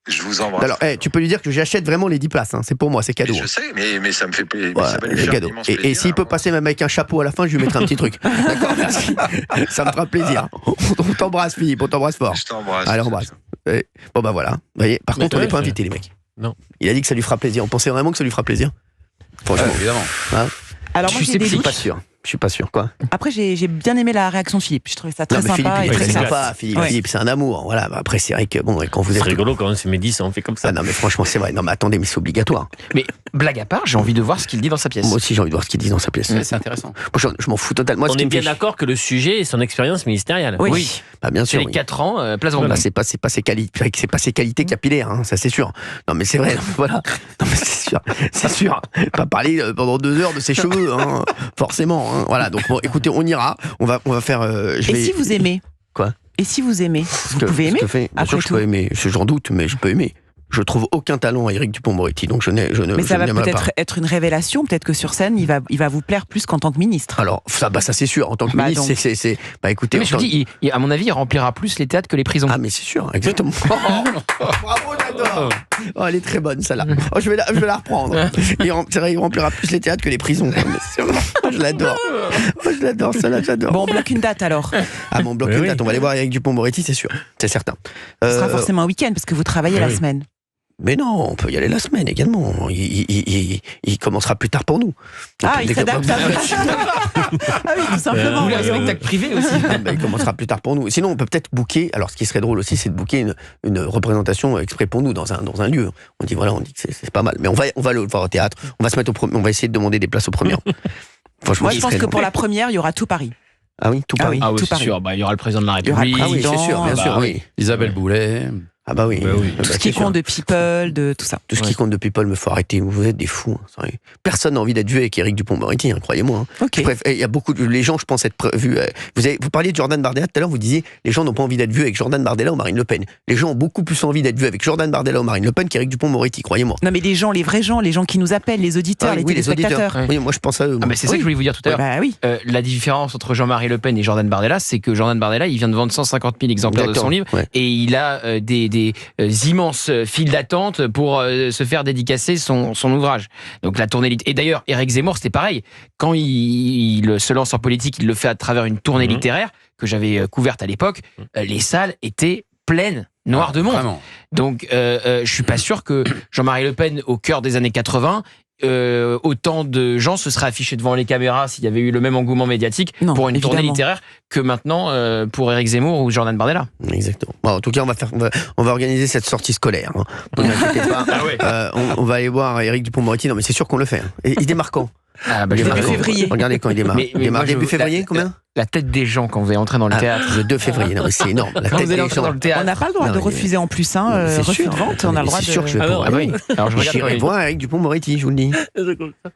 Je vous embrasse. Alors, tu peux lui dire que j'achète vraiment les 10 places. Hein. C'est pour moi, c'est cadeau. Je sais, mais ça me fait plaisir. Ouais, ça va lui c'est faire cadeau. un immense Et plaisir, s'il peut alors. passer même avec un chapeau à la fin, je lui mettrai un petit truc. D'accord, merci. Ça me fera plaisir. On t'embrasse, Philippe, on t'embrasse fort. Je t'embrasse. Allez, on embrasse. Bon, bah voilà. Vous voyez, par contre, on n'est pas invités, les mecs. Non. Il a dit que ça lui fera plaisir. On pensait vraiment que ça lui fera plaisir? Franchement. Évidemment. Alors moi, j'ai des Je suis doutes. pas sûr. Je suis pas sûr, quoi. Après, j'ai bien aimé la réaction de Philippe. Je trouvais ça très Non, mais Philippe, sympa il et est très très classe. sympa. Philippe, Ouais. Philippe, c'est un amour. Voilà. Bah, après, c'est vrai que bon, quand vous C'est êtes. rigolo quand c'est Mehdi, ça on fait comme ça. Ah non, mais franchement, c'est vrai. Non, mais attendez, mais c'est obligatoire. Mais blague à part, j'ai envie de voir ce qu'il dit dans sa pièce. Moi aussi, j'ai envie de voir ce qu'il dit dans sa pièce. C'est intéressant. Moi, je m'en fous totalement. On est bien d'accord que le sujet est son expérience ministérielle. Oui. Bah, bien C'est sûr. les oui. 4 ans, place Bah, Vendôme. c'est pas ses qualités capillaires, hein, ça c'est sûr. Non mais c'est vrai, voilà. Non mais c'est sûr. Pas parler pendant 2 heures de ses cheveux, hein, forcément. Hein, voilà. Donc bon, écoutez, on ira. On va faire. Et si vous aimez? Quoi? Et si vous aimez? Vous pouvez aimer? Bien après sûr, je tout. peux aimer. J'en doute, mais je peux aimer. Je trouve aucun talent à Éric Dupond-Moretti, donc je Mais ça va n'aime pas. peut-être être une révélation. Peut-être que sur scène, il va vous plaire plus qu'en tant que ministre. Alors ça c'est sûr. En tant que Bah, ministre, donc. c'est. Bah écoutez. Mais je vous dis, à mon avis, il remplira plus les théâtres que les prisons. Ah mais c'est sûr, exactement. Bravo, j'adore. Oh, elle est très bonne celle-là. Oh, je vais la reprendre. C'est vrai, il remplira plus les théâtres que les prisons. Mais c'est vrai. Je l'adore. Oh, je l'adore, celle-là, j'adore. Bon, on bloque une date alors. Ah, mon bloc Oui, une oui. date, on va aller voir avec Dupond-Moretti, c'est sûr. C'est certain. Ce sera forcément un week-end parce que vous travaillez la oui. semaine. Mais non, on peut y aller la semaine également. Il commencera plus tard pour nous. Ah, il s'adapte à vous. Ah oui, tout simplement. Vous voulez un voyons. spectacle privé aussi? Il commencera plus tard pour nous. Sinon, on peut peut-être booker. Alors, ce qui serait drôle aussi, c'est de booker une représentation exprès pour nous dans un lieu. On dit voilà, on dit que c'est pas mal. Mais on va le voir au théâtre. On va se mettre on va essayer de demander des places au premier rang. Franchement, Moi, ce je pense serait que drôle. pour la première, il y aura tout Paris. Ah oui, tout Paris. oui. Ah oui, tout c'est Paris. sûr. Bah, il y aura le président de la Il y aura République. Ah oui, c'est sûr, bien Bah, sûr, oui. Isabelle Boulet. Ah bah oui. Bah oui. Tout ce qui compte de people, de tout ça. Tout ce qui compte de people, me faut arrêter. Vous êtes des fous. Hein, c'est vrai. Personne n'a envie d'être vu avec Éric Dupond-Moretti, hein, croyez-moi. Hein. Ok. Bref, il y a beaucoup de les gens, je pense, être vus. Vous parliez de Jordan Bardella tout à l'heure. Vous disiez les gens n'ont pas envie d'être vus avec Jordan Bardella ou Marine Le Pen. Les gens ont beaucoup plus envie d'être vus avec Jordan Bardella ou Marine Le Pen qu'Éric Dupond-Moretti, croyez-moi. Non, mais les gens, les vrais gens, les gens qui nous appellent, les auditeurs, Ah les oui, téléspectateurs. Ouais. Oui, moi je pense à eux. Ah, moi. mais c'est ça que je voulais vous dire tout à l'heure. Bah oui. La différence entre Jean-Marie Le Pen et Jordan Bardella, c'est que Jordan Bardella, il vient de vendre 150 000 exemplaires de son livre Ouais. et il a des immenses files d'attente pour se faire dédicacer son ouvrage. Donc la tournée et d'ailleurs Éric Zemmour, c'était pareil. Quand il se lance en politique, il le fait à travers une tournée littéraire que j'avais couverte à l'époque. Les salles étaient pleines, noires de monde. Vraiment. Donc je suis pas sûr que Jean-Marie Le Pen, au cœur des années 80, autant de gens se seraient affichés devant les caméras s'il y avait eu le même engouement médiatique Non, pour une tournée évidemment. littéraire que maintenant pour Éric Zemmour ou Jordan Bardella. Exactement. Bon, en tout cas, on va organiser cette sortie scolaire. Hein. Ne vous inquiétez pas. Ah ouais. On va aller voir Éric Dupond-Moretti. Non, mais c'est sûr qu'on le fait. Hein. Et il démarre quand? Début février. Regardez quand il démarre. Il démarre début février, combien? La tête des gens quand vous allez entrer dans le théâtre. Le 2 février, non, c'est énorme. La Quand tête vous allez des entrer gens. dans le théâtre. On n'a pas le droit de refuser en plus, refus de vente, on a le droit de... C'est sûr que je vais Ah oui. Alors je regarde j'irai voir Éric Dupond-Moretti, je vous le dis.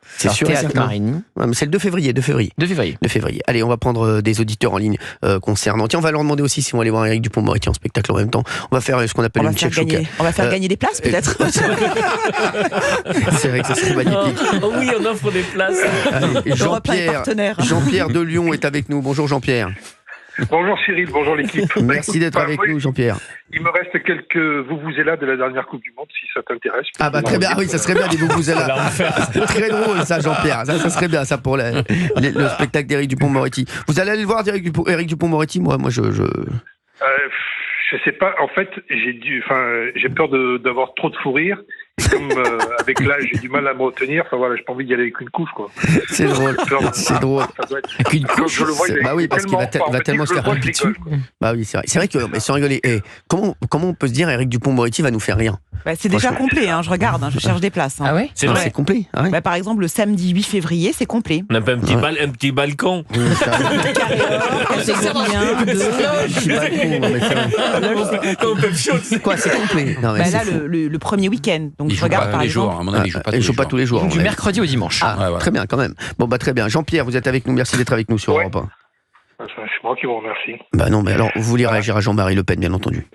C'est sûr et Théâtre certain. Marigny. Ouais, mais c'est le 2 février. 2 février. Allez, on va prendre des auditeurs en ligne concernant. Tiens, on va leur demander aussi si on va aller voir Éric Dupond-Moretti en spectacle en même temps. On va faire ce qu'on appelle une chouka. On va faire gagner des places, peut-être. C'est vrai que ça serait magnifique. Oh oui, on offre des places. Allez, Jean-Pierre de Lyon est avec nous. Bonjour Jean-Pierre. Bonjour Cyril, bonjour l'équipe. Merci d'être avec nous Jean-Pierre. Il me reste quelques vuvuzelas de la dernière Coupe du Monde, si ça t'intéresse. Ah bah très bien, oui, ça serait bien des vuvuzelas. Très drôle ça Jean-Pierre, ça serait bien ça pour le spectacle d'Éric Dupond-Moretti. Vous allez aller le voir Éric Dupond-Moretti? Moi je sais pas, en fait j'ai peur d'avoir trop de fou rire. Comme avec l'âge, j'ai du mal à me retenir. Enfin voilà, j'ai pas envie d'y aller avec une couche, quoi. C'est drôle. C'est drôle. Avec une couche. Bah oui, parce qu'il va tellement se faire pipi dessus. Bah oui, c'est vrai. C'est vrai que, mais sans rigoler, comment on peut se dire Éric Dupond-Moretti va nous faire rire? Bah, c'est déjà complet, je regarde, je cherche des places. Ah ouais? C'est vrai. C'est complet. Ah ouais. Bah, par exemple, le samedi 8 février, c'est complet. On n'a pas un petit balcon. Quoi, c'est complet? Bah là, le premier week-end. Donc je regarde par exemple. À mon avis, il joue pas tous les jours. Du mercredi au dimanche. Très bien, quand même. Bon, bah très bien. Jean-Pierre, vous êtes avec nous. Merci d'être avec nous sur Europe 1. C'est moi qui vous remercie. Bah non, mais alors, vous voulez réagir à Jean-Marie Le Pen, bien entendu.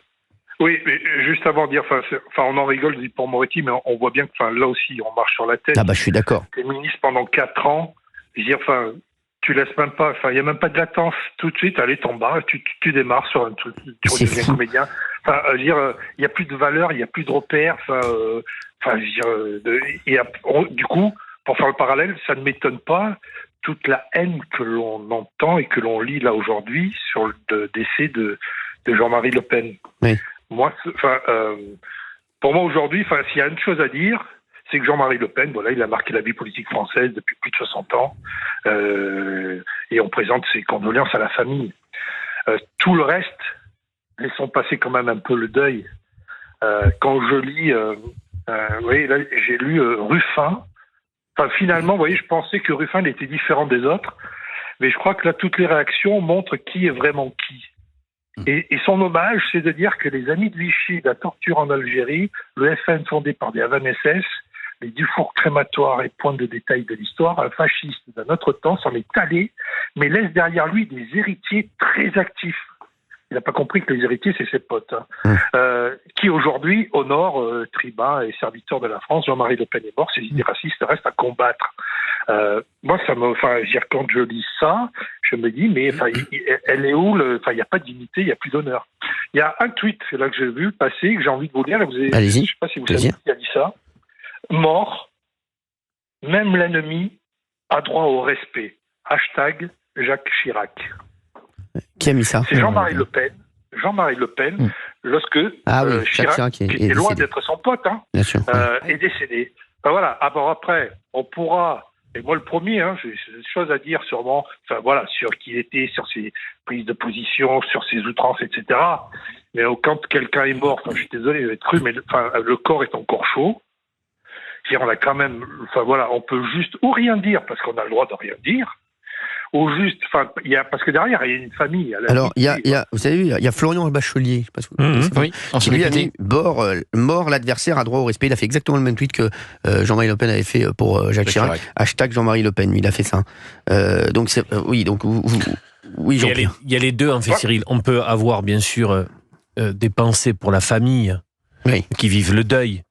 Oui, mais juste avant de dire, on en rigole pour Moretti, mais on voit bien que là aussi, on marche sur la tête. Ah bah je suis d'accord. T'es ministre pendant 4 ans, je veux dire, tu laisses même pas, il y a même pas de latence. Tout de suite, allez, t'en bas, tu démarres sur un truc, tu redeviens comédien. Je veux dire, il y a plus de valeur, il y a plus de repères. Du coup, pour faire le parallèle, ça ne m'étonne pas toute la haine que l'on entend et que l'on lit là aujourd'hui sur le décès de Jean-Marie Le Pen. Oui. Moi, pour moi aujourd'hui, s'il y a une chose à dire, c'est que Jean-Marie Le Pen, voilà, il a marqué la vie politique française depuis plus de 60 ans, et on présente ses condoléances à la famille. Tout le reste, laissons passer quand même un peu le deuil. Quand je lis, oui, là j'ai lu Ruffin. Finalement, vous voyez, je pensais que Ruffin était différent des autres, mais je crois que là, toutes les réactions montrent qui est vraiment qui. Et son hommage, c'est de dire que les amis de Vichy, la torture en Algérie, le FN fondé par des Havan-SS, les Dufour crématoires et points de détail de l'histoire, un fasciste d'un autre temps s'en est allé, mais laisse derrière lui des héritiers très actifs. Il n'a pas compris que les héritiers, c'est ses potes, qui aujourd'hui honorent tribun et serviteurs de la France. Jean-Marie Le Pen est mort, ses idées racistes restent à combattre. Moi, quand je lis ça, je me dis, mais elle est où il n'y a pas de dignité, il n'y a plus d'honneur. Il y a un tweet là que j'ai vu passer, que j'ai envie de vous lire. Allez-y. Je ne sais pas si vous savez qui a dit ça. Mort, même l'ennemi a droit au respect. Hashtag Jacques Chirac. Qui a mis ça? C'est Jean-Marie Le Pen. Jean-Marie Le Pen, lorsque Chirac, qui était loin d'être son pote, est décédé. Voilà. Après, on pourra, et moi le premier, j'ai des choses à dire sûrement, sur qui il était, sur ses prises de position, sur ses outrances, etc. Mais quand quelqu'un est mort, je suis désolé, il va être cru, mais le corps est encore chaud. On a quand même, on peut juste ou rien dire parce qu'on a le droit de rien dire. Ou juste, parce que derrière, il y a une famille. Alors, vous avez vu, il y a Florian Bachelier, je sais pas si vous qui lui a mis mort, l'adversaire a droit au respect. Il a fait exactement le même tweet que Jean-Marie Le Pen avait fait pour Jacques Chirac. Hashtag Jean-Marie Le Pen, il a fait ça. Donc, oui, Jean-Pierre. Il y a les deux, en fait, Cyril. On peut avoir, bien sûr, des pensées pour la famille qui vivent le deuil.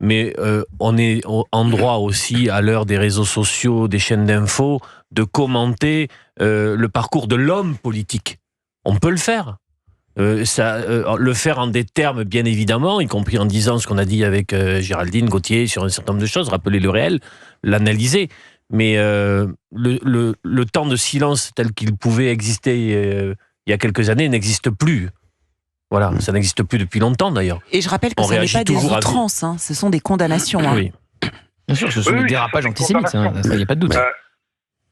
Mais on est en droit aussi, à l'heure des réseaux sociaux, des chaînes d'infos, de commenter le parcours de l'homme politique. On peut le faire. Le faire en des termes, bien évidemment, y compris en disant ce qu'on a dit avec Géraldine Gauthier sur un certain nombre de choses, rappeler le réel, l'analyser. Mais le temps de silence tel qu'il pouvait exister il y a quelques années n'existe plus. Voilà, ça n'existe plus depuis longtemps d'ailleurs. Et je rappelle que ce n'est pas des outrances, ce sont des condamnations. Oui. Bien sûr, ce sont des dérapages antisémites, il n'y a pas de doute.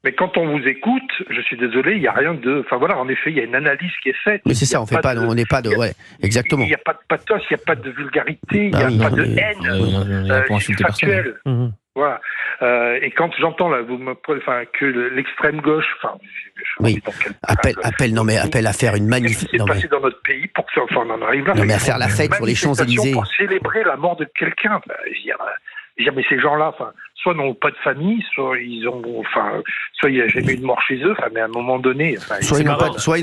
Mais quand on vous écoute, je suis désolé, il n'y a rien de... en effet, il y a une analyse qui est faite. Mais c'est ça, on n'est pas de... exactement. Il n'y a pas de pathos, il n'y a pas de vulgarité, il n'y a pas de haine factuelle. Voilà. Et quand j'entends là, que l'extrême gauche, oui, appelle à faire une magnifique. C'est passé dans notre pays pour que on en arrive là. Non, mais à faire la fête sur les Champs-Élysées. Pour célébrer la mort de quelqu'un. Mais ces gens-là, soit n'ont pas de famille, soit ils ont, soit il n'y a jamais eu de mort chez eux. Mais à un moment donné, soit ils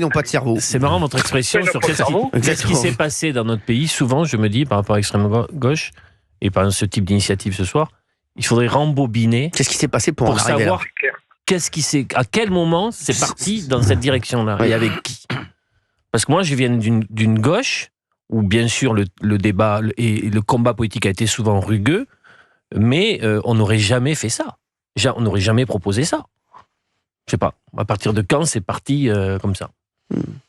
n'ont pas de cerveau. C'est marrant votre expression sur qu'est-ce qui s'est passé dans notre pays. Souvent, je me dis par rapport à l'extrême gauche et par ce type d'initiative ce soir, il faudrait rembobiner. Qu'est-ce qui s'est passé pour savoir à quel moment c'est parti dans cette direction-là et avec qui. Parce que moi, je viens d'une gauche où bien sûr le débat et le combat politique a été souvent rugueux. Mais on n'aurait jamais fait ça. On n'aurait jamais proposé ça. Je sais pas. À partir de quand c'est parti comme ça?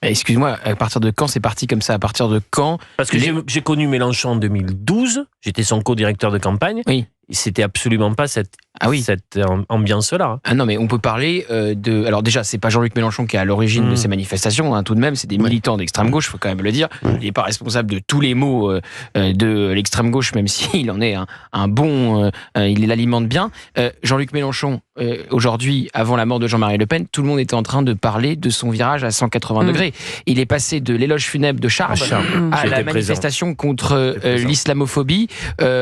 Excuse-moi, à partir de quand c'est parti comme ça? À partir de quand? Parce que j'ai connu Mélenchon en 2012. J'étais son co-directeur de campagne. Oui. C'était absolument pas cette ambiance-là. Ah non, mais on peut parler de... Alors déjà, c'est pas Jean-Luc Mélenchon qui est à l'origine de ces manifestations, tout de même, c'est des militants d'extrême gauche, il faut quand même le dire. Il n'est pas responsable de tous les maux de l'extrême gauche, même s'il en est un bon... il l'alimente bien. Jean-Luc Mélenchon, aujourd'hui, avant la mort de Jean-Marie Le Pen, tout le monde était en train de parler de son virage à 180 degrés. Il est passé de l'éloge funèbre de Charles à la manifestation contre l'islamophobie,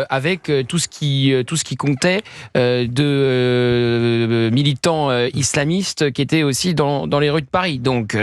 avec tout ce qui comptait de militants islamistes qui étaient aussi dans les rues de Paris. Donc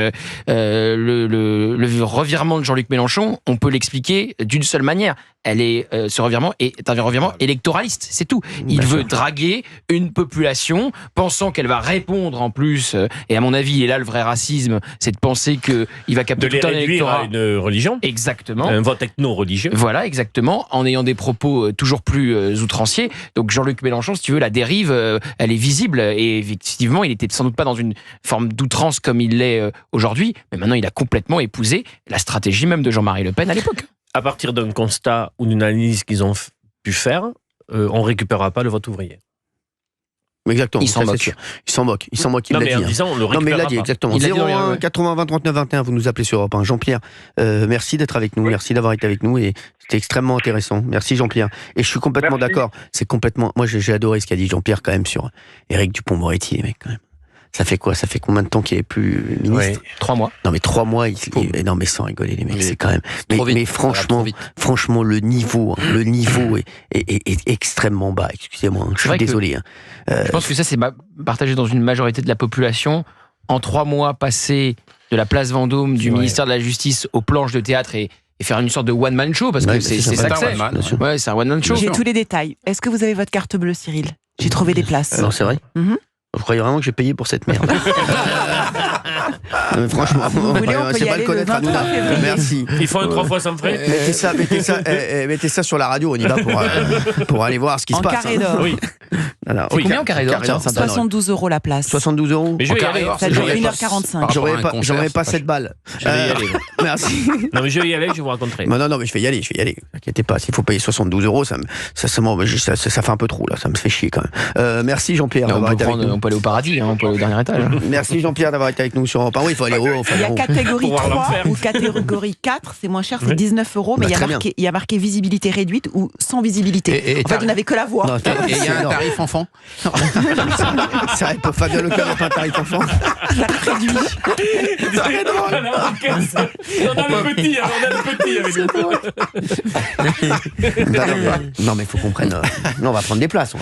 le revirement de Jean-Luc Mélenchon, on peut l'expliquer d'une seule manière. Ce revirement est un revirement électoraliste, c'est tout. Il veut draguer une population, pensant qu'elle va répondre en plus, et à mon avis, et là le vrai racisme, c'est de penser qu'il va capter tout un électorat. De une religion. Exactement. Un vote ethno-religieux. Voilà, exactement, en ayant des propos toujours plus outranciers. Donc Jean-Luc Mélenchon, si tu veux, la dérive, elle est visible, et effectivement, il était sans doute pas dans une forme d'outrance comme il l'est aujourd'hui, mais maintenant il a complètement épousé la stratégie même de Jean-Marie Le Pen à l'époque. À partir d'un constat ou d'une analyse qu'ils ont pu faire, on ne récupérera pas le vote ouvrier. Exactement. Il s'en moque. Il s'en moque. Non, mais en disant, on le récupérera. Non, mais il l'a dit, exactement. 01 80 20 39 21, vous nous appelez sur Europe 1. Jean-Pierre, merci d'être avec nous. Merci d'avoir été avec nous. Et c'était extrêmement intéressant. Merci, Jean-Pierre. Et je suis complètement d'accord. C'est complètement. Moi, j'ai adoré ce qu'a dit Jean-Pierre, quand même, sur Éric Dupond-Moretti, les mecs, quand même. Ça fait quoi? Ça fait combien de temps qu'il n'est plus ministre? 3 mois. Non, mais 3 mois, non, mais sans rigoler, les mecs, c'est quand même. Mais franchement, le niveau est extrêmement bas. Excusez-moi, je suis désolé. Je pense que ça, c'est partagé dans une majorité de la population. En 3 mois passés de la place Vendôme, du ministère de la Justice aux planches de théâtre et faire une sorte de one-man show, parce que c'est ça que c'est. Ouais, c'est un one-man show. J'ai tous les détails. Est-ce que vous avez votre carte bleue, Cyril? J'ai trouvé des places. Non, c'est vrai. Vous croyez vraiment que j'ai payé pour cette merde? Franchement, c'est pas le connaître à nous. Merci. Il faut un 3 fois sans frais. Mettez ça sur la radio, on y va pour aller voir ce qui se passe. En carré d'or. Oui. Alors, combien en carré d'or? 72 € la place. 72 €. Mais je vais y aller. Ça dure 1h45. J'aurais pas 7 balles. Je vais y aller. Merci. Non, mais je vais y aller, je vais vous raconter. Non, mais je vais y aller. N'inquiétez pas, s'il faut payer 72 €, ça fait un peu trop, là. Ça me fait chier, quand même. Merci, Jean-Pierre. On peut aller au paradis, on peut aller au dernier étage. Merci, Jean-Pierre, d'avoir été avec nous sur Europe 1. Oui, il faut aller haut. Il y a catégorie 3 ou catégorie 4, c'est moins cher, c'est 19 €, mais il y a marqué visibilité réduite ou sans visibilité. En fait, vous n'avez que la voix. Et il y a un tarif enfant. C'est vrai, pour Fabien Leclerc, on a un tarif enfant. Tarif réduit. C'est très drôle. On a le petit avec nous. Non, mais il faut qu'on prenne. Non, on va prendre des places.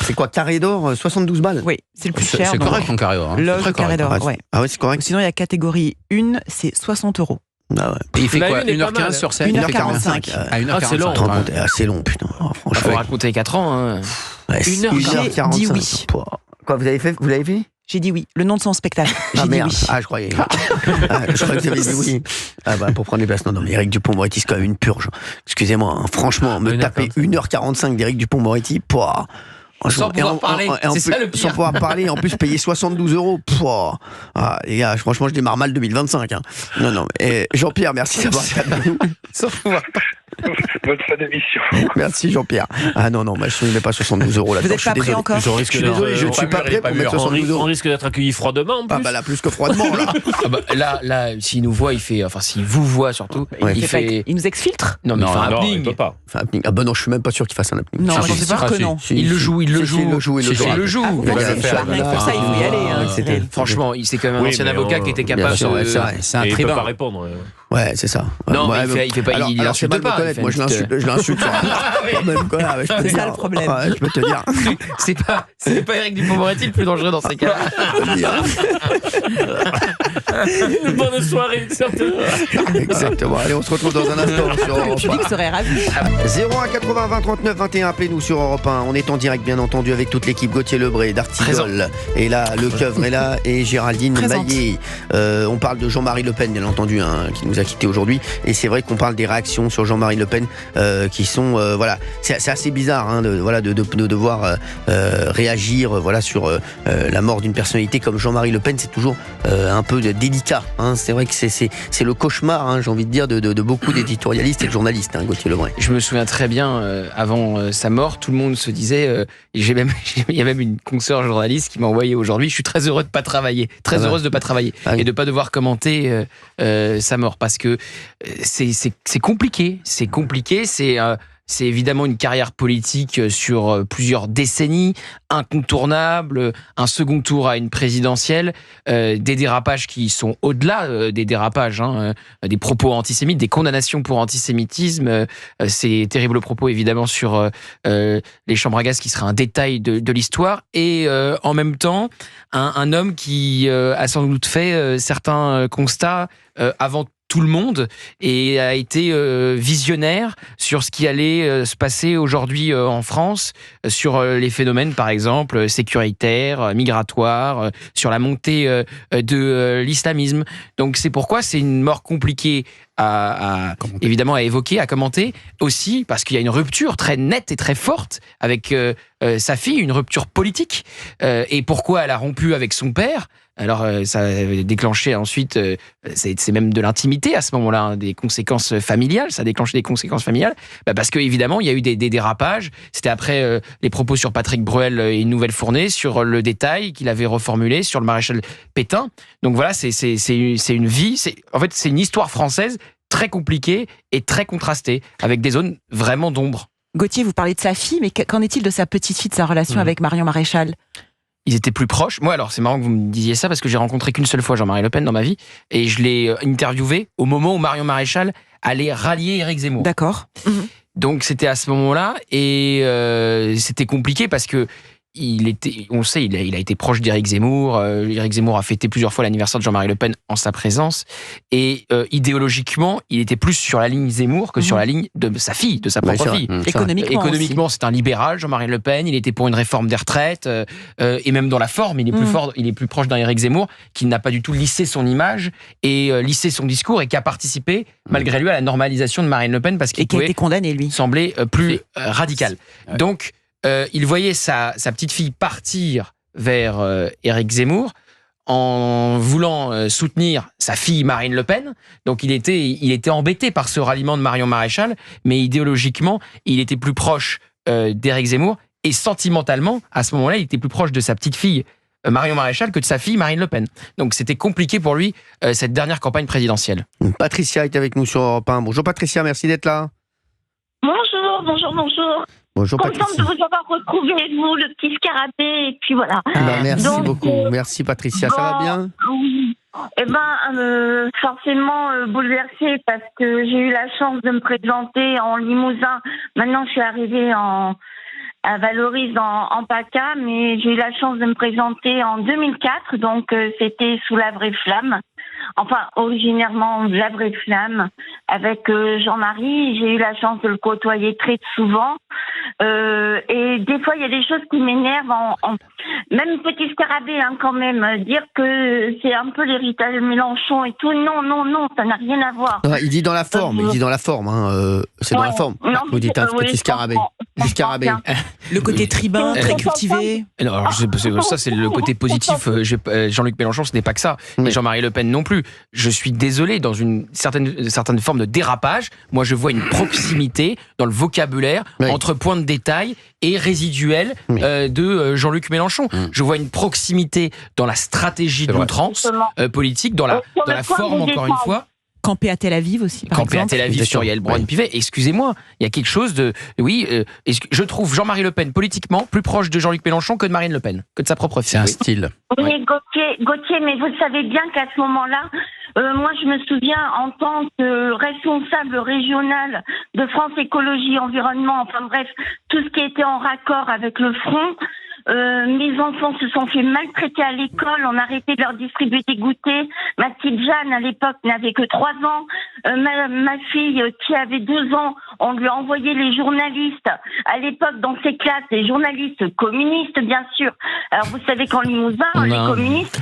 C'est quoi, carré d'or, 72 balles? Oui, c'est le plus cher. C'est correct en carré d'or. Le carré d'or, ouais. Ah ouais, c'est correct. Sinon, il y a catégorie 1, c'est 60 €. Ah ouais. Et il fait quoi, 1h15 sur scène? 1h45. À 1h45. C'est long. C'est assez long, putain. Il faut raconter 4 ans. 1h45. J'ai dit oui. Quoi, vous l'avez fait? J'ai dit oui. Le nom de son spectacle. J'ai dit oui. Ah, je croyais. Je croyais que vous avez dit oui. Ah bah, pour prendre les places. Non, mais Éric Dupond-Moretti, c'est quand même une purge. Excusez-moi, hein, franchement, me taper 1h45 d'Éric Dupond-Moretti, pouah. Sans pouvoir parler, c'est ça le pire. Sans pouvoir parler, en plus payer 72 €. Pouah. Ah, les gars, franchement, je démarre mal 2025. Hein. Non, mais Jean-Pierre, merci d'avoir été avec nous. Sans pouvoir Bonne fin d'émission. Merci Jean-Pierre. Ah non, moi je ne mets pas 72 € là-dedans. Vous n'êtes pas prêt encore? Je suis désolé, je ne suis pas prêt pour mettre 72 €. On risque d'être accueilli froidement en plus. Ah bah là, plus que froidement là. Là, s'il nous voit, s'il vous voit surtout, il nous exfiltre? Non, mais il fait un il happening. peut pas. Ah bah non, je suis même pas sûr qu'il fasse un happening. Non, je sais pas que non. Il le joue. Il le joue. Pour ça, il faut y aller. Franchement, c'est quand même un ancien avocat qui était capable de... C'est un Et il peut tribun. pas répondre. Ouais, c'est ça. Non, mais il fait pas. Il alors c'est mal insulte pas. me connaître. Moi, je l'insulte. C'est ça le problème. Je peux te dire. C'est pas Éric Dupond-Moretti le plus dangereux dans ces cas-là. Une bonne soirée, certainement. Exactement. Allez, on se retrouve dans un instant sur Europe 1. Public serait ravi. 01 80 20 39 21, appelez-nous sur Europe 1. On est en direct, bien entendu, avec toute l'équipe. Gauthier Lebray, D'Artigol, et là, Le Coeuvre est là, et Géraldine Maillet. On parle de Jean-Marie Le Pen, bien entendu, qui nous a quittés aujourd'hui. Et c'est vrai qu'on parle des réactions sur Jean-Marie Le Pen qui sont, c'est assez bizarre de devoir réagir sur la mort d'une personnalité comme Jean-Marie Le Pen. C'est toujours un peu délicat. C'est vrai que c'est le cauchemar, j'ai envie de dire, de beaucoup d'éditorialistes et de journalistes, Gauthier Lebray. Je me souviens très bien, avant sa mort, tout le monde se disait, il y a même une consoeur journaliste qui m'a envoyé aujourd'hui, je suis très heureux de pas travailler, heureuse de pas travailler et de pas devoir commenter sa mort, parce que c'est compliqué, c'est évidemment une carrière politique sur plusieurs décennies, incontournable, un second tour à une présidentielle, des dérapages qui sont au-delà des dérapages, des propos antisémites, des condamnations pour antisémitisme, ces terribles propos évidemment sur les chambres à gaz qui sera un détail de l'histoire, et en même temps un homme qui a sans doute fait certains constats avant tout le monde et a été visionnaire sur ce qui allait se passer aujourd'hui en France, sur les phénomènes par exemple sécuritaires, migratoires, sur la montée de l'islamisme. Donc c'est pourquoi c'est une mort compliquée évidemment à évoquer, à commenter, aussi parce qu'il y a une rupture très nette et très forte avec sa fille, une rupture politique, et pourquoi elle a rompu avec son père. Alors ça a déclenché ensuite, c'est même de l'intimité à ce moment-là, des conséquences familiales, ça a déclenché des conséquences familiales, parce qu'évidemment il y a eu des dérapages, c'était après les propos sur Patrick Bruel et une nouvelle fournée, sur le détail qu'il avait reformulé sur le maréchal Pétain. Donc voilà, c'est une vie, en fait c'est une histoire française très compliquée et très contrastée, avec des zones vraiment d'ombre. Gauthier, vous parlez de sa fille, mais qu'en est-il de sa petite fille, de sa relation avec Marion Maréchal? Ils étaient plus proches. Moi, alors, c'est marrant que vous me disiez ça, parce que j'ai rencontré qu'une seule fois Jean-Marie Le Pen dans ma vie, et je l'ai interviewé au moment où Marion Maréchal allait rallier Éric Zemmour. D'accord. Donc, c'était à ce moment-là, et c'était compliqué parce que on le sait, il a été proche d'Éric Zemmour. Éric Zemmour a fêté plusieurs fois l'anniversaire de Jean-Marie Le Pen en sa présence. Et idéologiquement, il était plus sur la ligne Zemmour que sur la ligne de sa fille, de sa propre fille. Économiquement, c'est un libéral, Jean-Marie Le Pen. Il était pour une réforme des retraites. Et même dans la forme, il est plus fort, il est plus proche d'un Éric Zemmour qui n'a pas du tout lissé son image et lissé son discours, et qui a participé, malgré lui, à la normalisation de Marine Le Pen, parce qu'il pouvait, a été condamné, lui, semblait plus radical. Ouais. Donc, il voyait sa petite fille partir vers Éric Zemmour en voulant soutenir sa fille Marine Le Pen. Donc il était embêté par ce ralliement de Marion Maréchal, mais idéologiquement, il était plus proche d'Éric Zemmour, et sentimentalement, à ce moment-là, il était plus proche de sa petite fille Marion Maréchal que de sa fille Marine Le Pen. Donc c'était compliqué pour lui, cette dernière campagne présidentielle. Patricia est avec nous sur Europe 1. Bonjour Patricia, merci d'être là. Bonjour. Bonjour Contente Patricia. de vous avoir retrouvé, vous, le petit scarabée, et puis voilà. Merci Donc, beaucoup. Merci Patricia, ça va bien? Oui. Forcément bouleversée, parce que j'ai eu la chance de me présenter en Limousin. Maintenant, je suis arrivée à Valoris en PACA, mais j'ai eu la chance de me présenter en 2004, donc c'était sous la vraie flamme. Enfin, originairement la vraie flamme, avec Jean-Marie. J'ai eu la chance de le côtoyer très souvent. Et des fois, il y a des choses qui m'énervent. Même Petit Scarabée, quand même. Dire que c'est un peu l'héritage de Mélenchon et tout. Non, ça n'a rien à voir. Il dit dans la forme. C'est dans la forme. Vous dites un Petit Scarabée. Le côté tribun, très cultivé. Non, alors, ça, c'est le côté positif. Jean-Luc Mélenchon, ce n'est pas que ça. Et Jean-Marie Le Pen non plus. Je suis désolé, dans une certaine forme de dérapage, moi, je vois une proximité dans le vocabulaire entre point de détail et résiduel de Jean-Luc Mélenchon. Je vois une proximité dans la stratégie de l'outrance politique, dans la forme, encore une fois. Camper à Tel Aviv aussi, par exemple. Camper à Tel Aviv sur Yael Braun-Pivet. Excusez-moi, il y a quelque chose de... Oui, je trouve Jean-Marie Le Pen politiquement plus proche de Jean-Luc Mélenchon que de Marine Le Pen, que de sa propre fille. C'est un style. Oui, Gauthier, mais vous savez bien qu'à ce moment-là, moi je me souviens en tant que responsable régional de France Écologie Environnement, enfin bref, tout ce qui était en raccord avec le front. Mes enfants se sont fait maltraiter à l'école, on a arrêté de leur distribuer des goûters. Ma petite Jeanne, à l'époque, n'avait que 3 ans. Ma fille, qui avait 2 ans, on lui a envoyé les journalistes. À l'époque, dans ses classes, les journalistes communistes, bien sûr. Alors, vous savez qu'en Limousin, les communistes...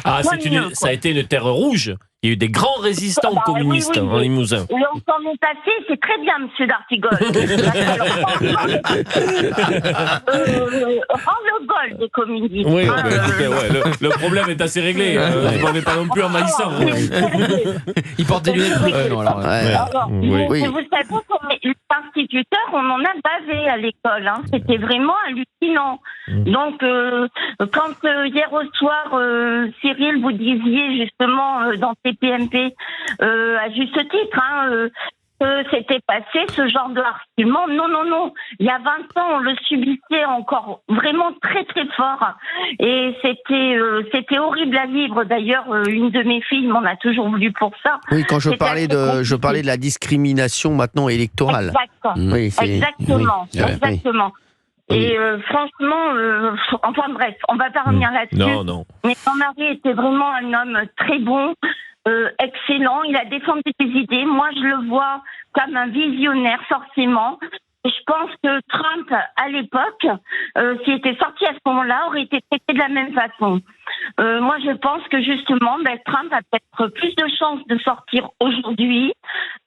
Ça a été une terre rouge. Il y a eu des grands résistants communistes en Limousin. Et on s'en est passé, c'est très bien, monsieur D'Artigol. Ras-le-bol des communistes. Oui, le problème est assez réglé. Vous n'en êtes pas non plus en maïssant. Il porte des lunettes. Mais vous savez, les instituteurs, on en a bavé à l'école. C'était vraiment hallucinant. Donc, quand hier au soir, Cyril, vous disiez justement dans TPMP, à juste titre, c'était passé ce genre de harcèlement. Non. Il y a 20 ans, on le subissait encore vraiment très très fort. Et c'était horrible à vivre. D'ailleurs, une de mes filles m'en a toujours voulu pour ça. Oui, quand je parlais de la discrimination maintenant électorale. Exactement. Et franchement, enfin bref, on va pas revenir là-dessus. Non. Mais mon mari était vraiment un homme très bon, excellent. Il a défendu ses idées. Moi, je le vois comme un visionnaire, forcément. Et je pense que Trump, à l'époque, s'il était sorti à ce moment-là, aurait été traité de la même façon. Moi, je pense que justement, Trump a peut-être plus de chances de sortir aujourd'hui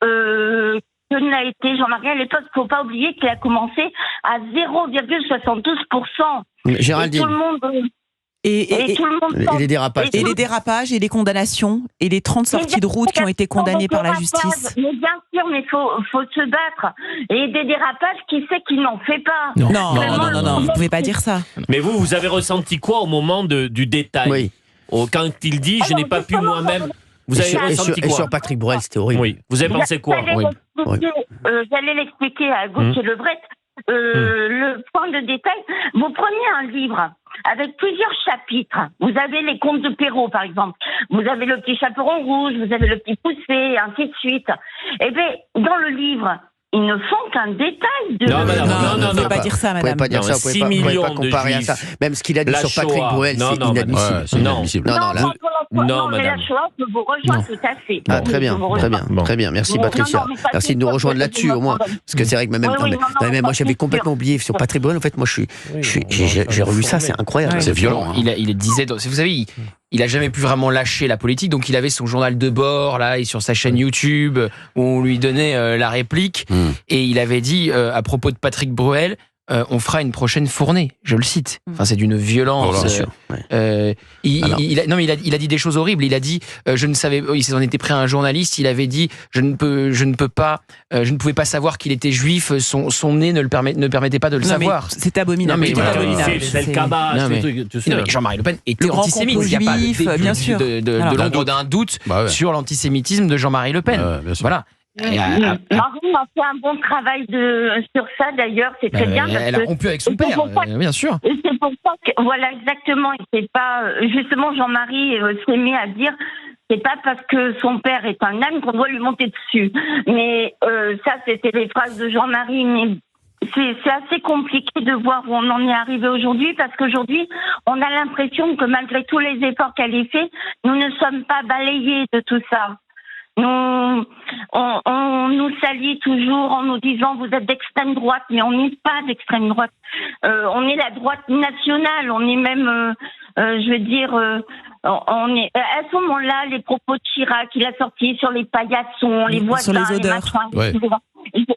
que ne l'a été Jean-Marie à l'époque. Il ne faut pas oublier qu'il a commencé à 0,72%. Géraldine. Et tout le monde... Et les dérapages. Et les dérapages et les condamnations et les 30 sorties de route qui ont été condamnées par la justice. Mais bien sûr, mais faut se battre. Et des dérapages, qui sait qui n'en fait pas. Non, vous ne pouvez pas dire ça. Mais vous avez ressenti quoi au moment du détail? Quand il dit « je n'ai pas pu moi-même ». Vous avez ressenti quoi? Et sur Patrick Bruel, c'était horrible. Oui. Vous avez pensé quoi? J'allais l'expliquer à Gauthier Lebret. Le point de détail, vous prenez un livre avec plusieurs chapitres. Vous avez les contes de Perrault, par exemple. Vous avez le petit chaperon rouge, vous avez le petit poussé, ainsi de suite. Eh bien, dans le livre, ils ne font qu'un détail de... Non, vous ne pouvez pas dire ça, madame. Vous ne pouvez pas dire ça, vous ne pouvez pas comparer à ça. Même ce qu'il a dit sur Patrick Bruel, c'est inadmissible. C'est inadmissible. Non, mais la Shoah peut vous rejoindre tout à fait. Très bien. Merci, Patricia. Merci de nous rejoindre là-dessus, au moins. Parce que c'est vrai que même moi, j'avais complètement oublié sur Patrick Bruel. En fait, moi, j'ai revu ça, c'est incroyable. C'est violent. Il disait, vous savez, il a jamais pu vraiment lâcher la politique, donc il avait son journal de bord là et sur sa chaîne YouTube où on lui donnait la réplique et il avait dit à propos de Patrick Bruel, on fera une prochaine fournée, je le cite. Enfin, c'est d'une violence. Il a dit des choses horribles. Il a dit, je ne savais, il s'en était pris à un journaliste. Il avait dit, je ne pouvais pas savoir qu'il était juif. Son nez ne permettait pas de le savoir. C'est abominable. C'est le cabas. Jean-Marie Le Pen était antisémite. Il n'y a pas de l'ombre d'un doute sur l'antisémitisme de Jean-Marie Le Pen. Voilà. Marine a fait un bon travail sur ça d'ailleurs, c'est très bien. Elle a rompu avec son père, bien sûr. Et c'est pour ça que, voilà, exactement, c'est pas, justement, Jean-Marie s'est mis à dire, c'est pas parce que son père est un âne qu'on doit lui monter dessus. Mais ça, c'était les phrases de Jean-Marie, mais c'est assez compliqué de voir où on en est arrivé aujourd'hui, parce qu'aujourd'hui, on a l'impression que malgré tous les efforts qu'elle a fait, nous ne sommes pas balayés de tout ça. on nous salit toujours en nous disant vous êtes d'extrême droite, mais on n'est pas d'extrême droite. On est la droite nationale, on est même, on est à ce moment-là, les propos de Chirac, il a sorti sur les paillassons, les voisins, sur les odeurs.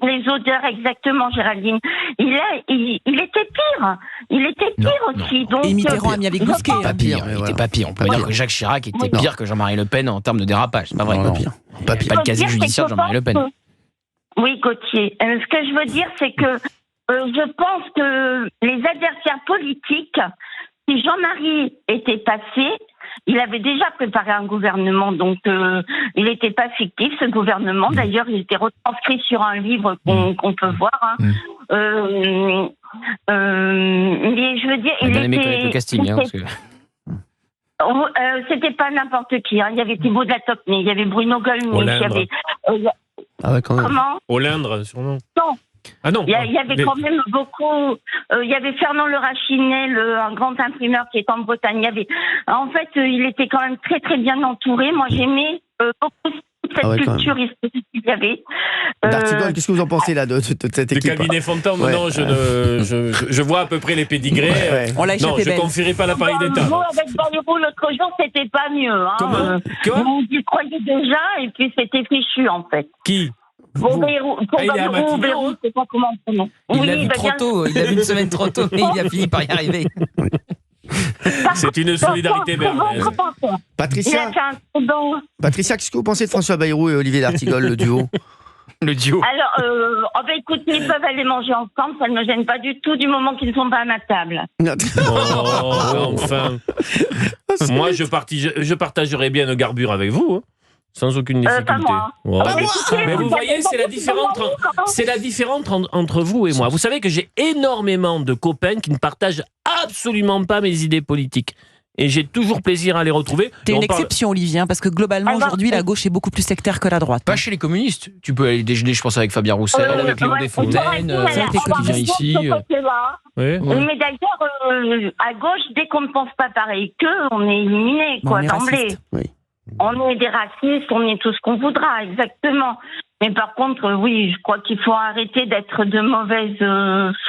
Les odeurs, exactement, Géraldine. Il était pire. Il était pire aussi. Donc, et Mitterrand a mis avec Bousquet. Pas pire, il n'était pas pire. On peut dire que Jacques Chirac était pire que Jean-Marie Le Pen en termes de dérapage. C'est pas vrai. Non, Pas pire. Pas de casier judiciaire de Jean-Marie Le Pen. Oui, Gauthier. Ce que je veux dire, c'est que je pense que les adversaires politiques, si Jean-Marie était passé, il avait déjà préparé un gouvernement, donc il n'était pas fictif, ce gouvernement. D'ailleurs, il était retranscrit sur un livre qu'on peut voir. Mais je veux dire, il bien aimé connaître le casting. C'était pas n'importe qui. Il y avait Thibaut de la Tocquenée, il y avait Bruno Gollnisch, il y avait... Comment ? Olindre, sûrement. Non. Ah non. Il y avait quand même beaucoup. Il y avait Fernand Le Rachinet, un grand imprimeur qui est en Bretagne. En fait, il était quand même très très bien entouré. Moi, j'aimais beaucoup cette culture historique qu'il y avait. D'Artigol, qu'est-ce que vous en pensez là de cette équipe ? Le cabinet Fontan, non, je vois à peu près les pédigrés. On l'a échappé. Non, je ne confierai pas l'appareil d'État. Vous, avec Bayrou, l'autre jour, c'était pas mieux. Comment ? Vous y croyez déjà, et puis c'était fichu en fait. Qui ? Pour Bayrou, c'est pas comment on prononce. Il l'a vu trop tôt, il l'a vu une semaine trop tôt, mais il a fini par y arriver. C'est une solidarité bernaise. Patricia, qu'est-ce que vous pensez de François Bayrou et Olivier d'Artigol, le duo ? Le duo. Alors, écoute, ils peuvent aller manger ensemble, ça ne me gêne pas du tout, du moment qu'ils ne sont pas à ma table. Enfin. Moi, je partagerais bien nos garbures avec vous. Sans aucune difficulté. Pas moi. Mais vous voyez, c'est la différence entre vous et moi. Vous savez que j'ai énormément de copains qui ne partagent absolument pas mes idées politiques. Et j'ai toujours plaisir à les retrouver. T'es une exception, Olivier, parce que globalement, aujourd'hui, la gauche est beaucoup plus sectaire que la droite. Pas chez les communistes. Tu peux aller déjeuner, je pense, avec Fabien Roussel, avec Léon Desfontaines, qui vient ici. Mais d'ailleurs, à gauche, dès qu'on ne pense pas pareil qu'eux, on est éliminé, d'emblée. On est des racistes, on est tout ce qu'on voudra, exactement. Mais par contre, oui, je crois qu'il faut arrêter d'être de mauvaise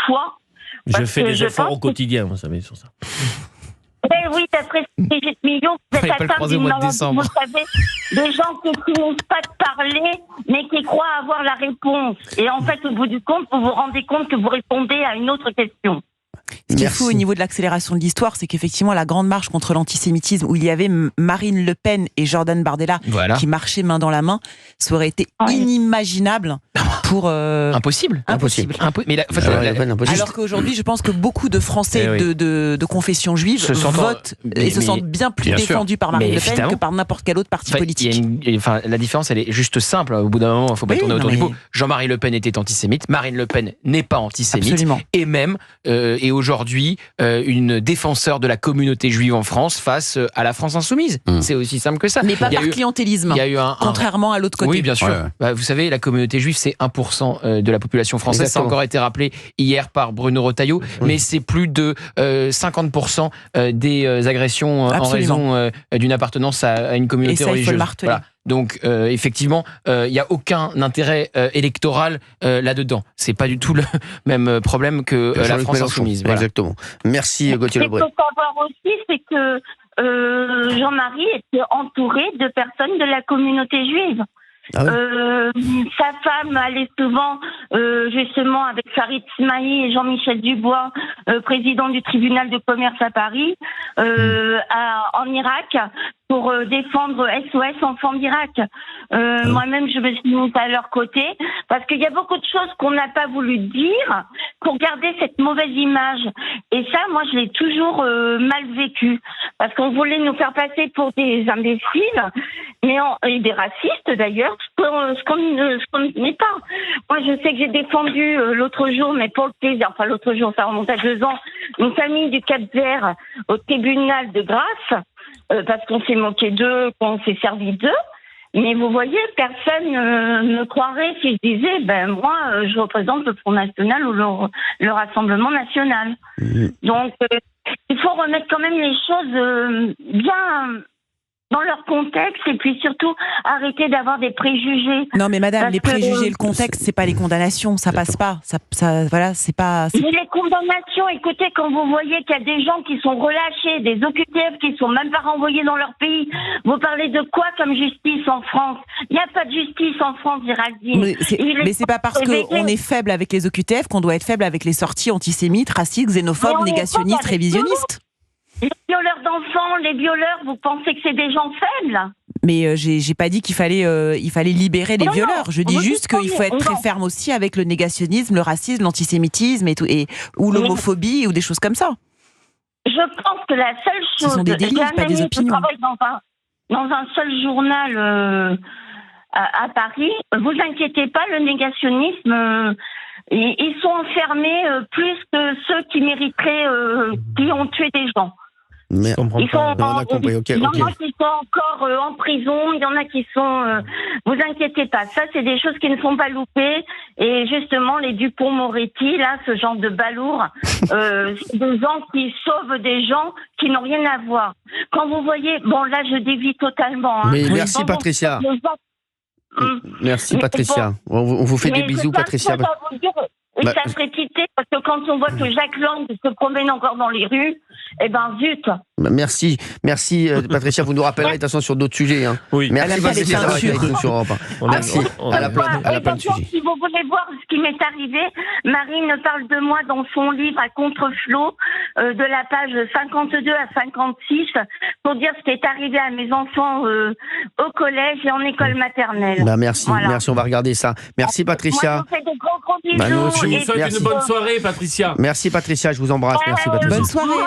foi. Je fais des efforts au quotidien, vous savez, sur ça. Mais oui, d'après Brigitte Millot, vous êtes atteint d'une maladie, vous savez, des gens qui ne finissent pas de parler, mais qui croient avoir la réponse. Et en fait, au bout du compte, vous vous rendez compte que vous répondez à une autre question. Ce qui est fou au niveau de l'accélération de l'histoire, c'est qu'effectivement, la grande marche contre l'antisémitisme, où il y avait Marine Le Pen et Jordan Bardella qui marchaient main dans la main, ça aurait été inimaginable pour... Impossible. Mais alors qu'aujourd'hui, je pense que beaucoup de Français de confession juive votent et se sentent bien plus défendus par Marine Le Pen que par n'importe quel autre parti politique. La différence, elle est juste simple. Au bout d'un moment, il ne faut pas tourner autour du pot. Jean-Marie Le Pen était antisémite, Marine Le Pen n'est pas antisémite. Absolument. Et même... et aujourd'hui, une défenseur de la communauté juive en France face à la France insoumise. C'est aussi simple que ça. Mais pas par clientélisme, contrairement à l'autre côté. Oui, bien sûr. Vous savez, la communauté juive, c'est 1% de la population française. Exactement. Ça a encore été rappelé hier par Bruno Retailleau, mais c'est plus de 50% des agressions en raison d'une appartenance à une communauté religieuse. Il faut le marteler. Voilà. Donc effectivement, il n'y a aucun intérêt électoral là-dedans. C'est pas du tout le même problème que la France insoumise. Voilà. Exactement. Merci Gauthier Lebret. Ce qu'il faut savoir aussi, c'est que Jean-Marie était entouré de personnes de la communauté juive. Sa femme allait souvent justement avec Farid Smaï et Jean-Michel Dubois, président du tribunal de commerce à Paris, en Irak, pour défendre SOS Enfants d'Irak. Moi-même, je me suis mise à leur côté, parce qu'il y a beaucoup de choses qu'on n'a pas voulu dire pour garder cette mauvaise image. Et ça, moi, je l'ai toujours mal vécu, parce qu'on voulait nous faire passer pour des imbéciles, et des racistes d'ailleurs, ce qu'on n'est pas. Moi, je sais que j'ai défendu l'autre jour, mais pour le plaisir, enfin l'autre jour, ça remonte à 2 ans, une famille du Cap-Vert au tribunal de Grasse, parce qu'on s'est moqué d'eux, qu'on s'est servi d'eux. Mais vous voyez, personne ne croirait si je disais, moi, je représente le Front National ou le Rassemblement National. Donc, il faut remettre quand même les choses bien dans leur contexte et puis surtout arrêter d'avoir des préjugés. Non mais madame, les préjugés, le contexte, c'est pas les condamnations, ça passe pas. Voilà, c'est pas. Mais les condamnations, écoutez, quand vous voyez qu'il y a des gens qui sont relâchés, des OQTF qui sont même pas renvoyés dans leur pays, vous parlez de quoi comme justice en France? Il n'y a pas de justice en France, Géraldine. Mais c'est pas parce qu'on est faible avec les OQTF qu'on doit être faible avec les sorties antisémites, racistes, xénophobes, négationnistes, révisionnistes. Les violeurs d'enfants, les violeurs, vous pensez que c'est des gens faibles? Mais j'ai pas dit qu'il fallait libérer les violeurs. Je dis juste qu'il faut être très ferme aussi avec le négationnisme, le racisme, l'antisémitisme ou l'homophobie ou des choses comme ça. Je pense que la seule chose... Ce sont des délits, pas des opinions. Je travaille dans un seul journal à Paris. Vous inquiétez pas, le négationnisme... ils sont enfermés plus que ceux qui mériteraient, qui ont tué des gens. Mais on a compris. Il y en a qui sont encore en prison, il y en a qui sont... vous inquiétez pas, ça c'est des choses qui ne sont pas loupées. Et justement, les Dupond-Moretti, là, ce genre de balourd, c'est des gens qui sauvent des gens qui n'ont rien à voir. Quand vous voyez... Bon, là, je dévie totalement. Mais merci, Patricia. Merci, Patricia. On vous fait des bisous, Patricia. Et ça serait quitté parce que quand on voit que Jacques Lang se promène encore dans les rues, eh ben zut. Merci, Patricia. Vous nous rappellerez de toute façon sur d'autres sujets. Hein. Oui. Merci Patricia d'avoir été avec nous sur Europe 1. Merci. Elle a plein de sujets. Si vous voulez voir ce qui m'est arrivé, Marine parle de moi dans son livre à contre-flot, de la page 52 à 56, pour dire ce qui est arrivé à mes enfants au collège et en école maternelle. Merci, merci. On va regarder ça. Merci Patricia. Moi, je vous fais de gros bisous. Je vous souhaite une bonne soirée, Patricia. Merci Patricia, je vous embrasse. Merci Patricia. Bonne soirée.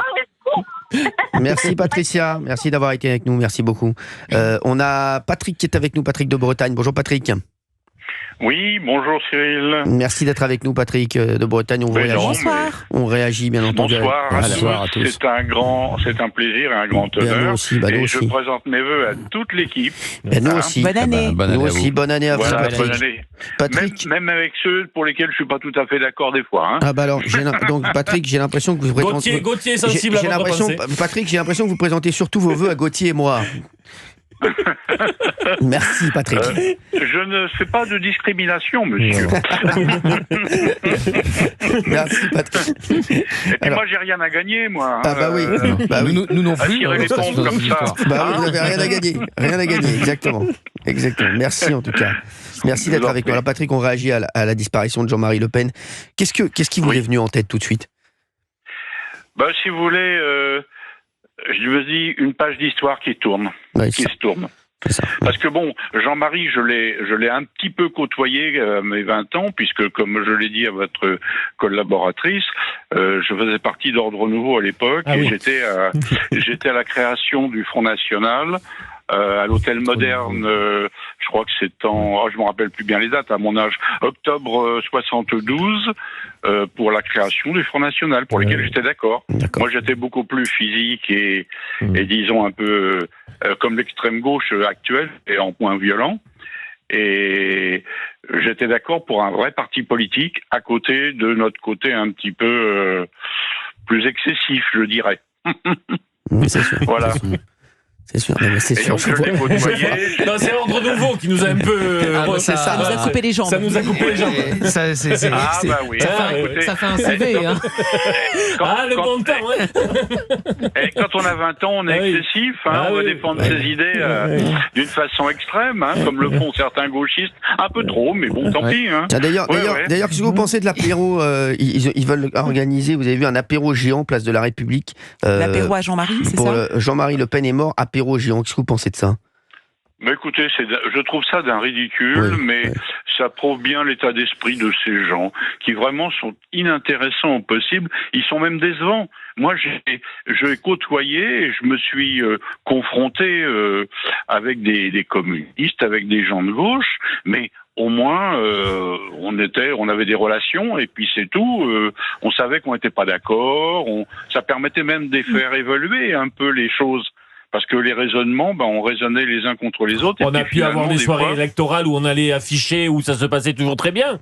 Merci Patricia, merci d'avoir été avec nous, merci beaucoup. On a Patrick qui est avec nous, Patrick de Bretagne. Bonjour Patrick. Oui, bonjour Cyril. Merci d'être avec nous Patrick de Bretagne. On réagit. Bonsoir. On réagit bien entendu. Bonsoir à tous. C'est un plaisir et un grand honneur. Nous aussi, nous je présente mes vœux à toute l'équipe. Nous aussi. Bonne année. Nous aussi, bonne année à vous Patrick. Bonne année. Patrick. Même avec ceux pour lesquels je suis pas tout à fait d'accord des fois. Hein. Ah bah alors, donc Patrick, j'ai l'impression que vous présentez... Gauthier est sensible à votre pensée. Patrick, j'ai l'impression que vous présentez surtout vos vœux à Gauthier et moi. Merci Patrick. Je ne fais pas de discrimination, monsieur. Merci Patrick. Et puis moi j'ai rien à gagner, moi. Ah bah oui. Nous non plus. Tirer les pompes comme ça. Bah oui, vous n'avez rien à gagner. Rien à gagner, exactement. Merci en tout cas. Merci d'être avec nous. Alors Patrick, on réagit à la disparition de Jean-Marie Le Pen. Qu'est-ce qui vous est venu en tête tout de suite? Bah si vous voulez... je me dis une page d'histoire qui tourne, se tourne. Parce que bon, Jean-Marie, je l'ai un petit peu côtoyé à mes 20 ans, puisque comme je l'ai dit à votre collaboratrice, je faisais partie d'Ordre Nouveau à l'époque, et j'étais à la création du Front National. À l'hôtel Moderne, je crois que c'est je me rappelle plus bien les dates, à mon âge, octobre 72, pour la création du Front National, pour lequel j'étais d'accord. Moi, j'étais beaucoup plus physique et disons un peu comme l'extrême gauche actuelle, et en point violent. Et j'étais d'accord pour un vrai parti politique à côté de notre côté un petit peu plus excessif, je dirais. C'est sûr. Voilà. C'est sûr, mais c'est sûr. C'est Ordre Nouveau qui nous a un peu... ça nous a coupé les jambes. Ça nous a coupé les jambes. Bah oui. Ça fait un CV. Hein. Le bon temps. Et quand on a 20 ans, on est excessif. On va défendre ses idées d'une façon extrême, comme le font certains gauchistes. Un peu trop, mais bon, tant pis. D'ailleurs, qu'est-ce que vous pensez de l'apéro ils veulent organiser, vous avez vu, un apéro géant, place de la République. L'apéro à Jean-Marie, c'est ça? Jean-Marie Le Pen est mort, apéro géant. Qu'est-ce que vous pensez de ça? Mais écoutez, je trouve ça d'un ridicule, mais ça prouve bien l'état d'esprit de ces gens qui vraiment sont inintéressants au possible. Ils sont même décevants. Moi, j'ai côtoyé et je me suis confronté avec des communistes, avec des gens de gauche, mais au moins on avait des relations et puis c'est tout. On savait qu'on n'était pas d'accord. Ça permettait même de faire évoluer un peu les choses. Parce que les raisonnements, on raisonnait les uns contre les autres. On a pu avoir des soirées électorales où on allait afficher, où ça se passait toujours très bien.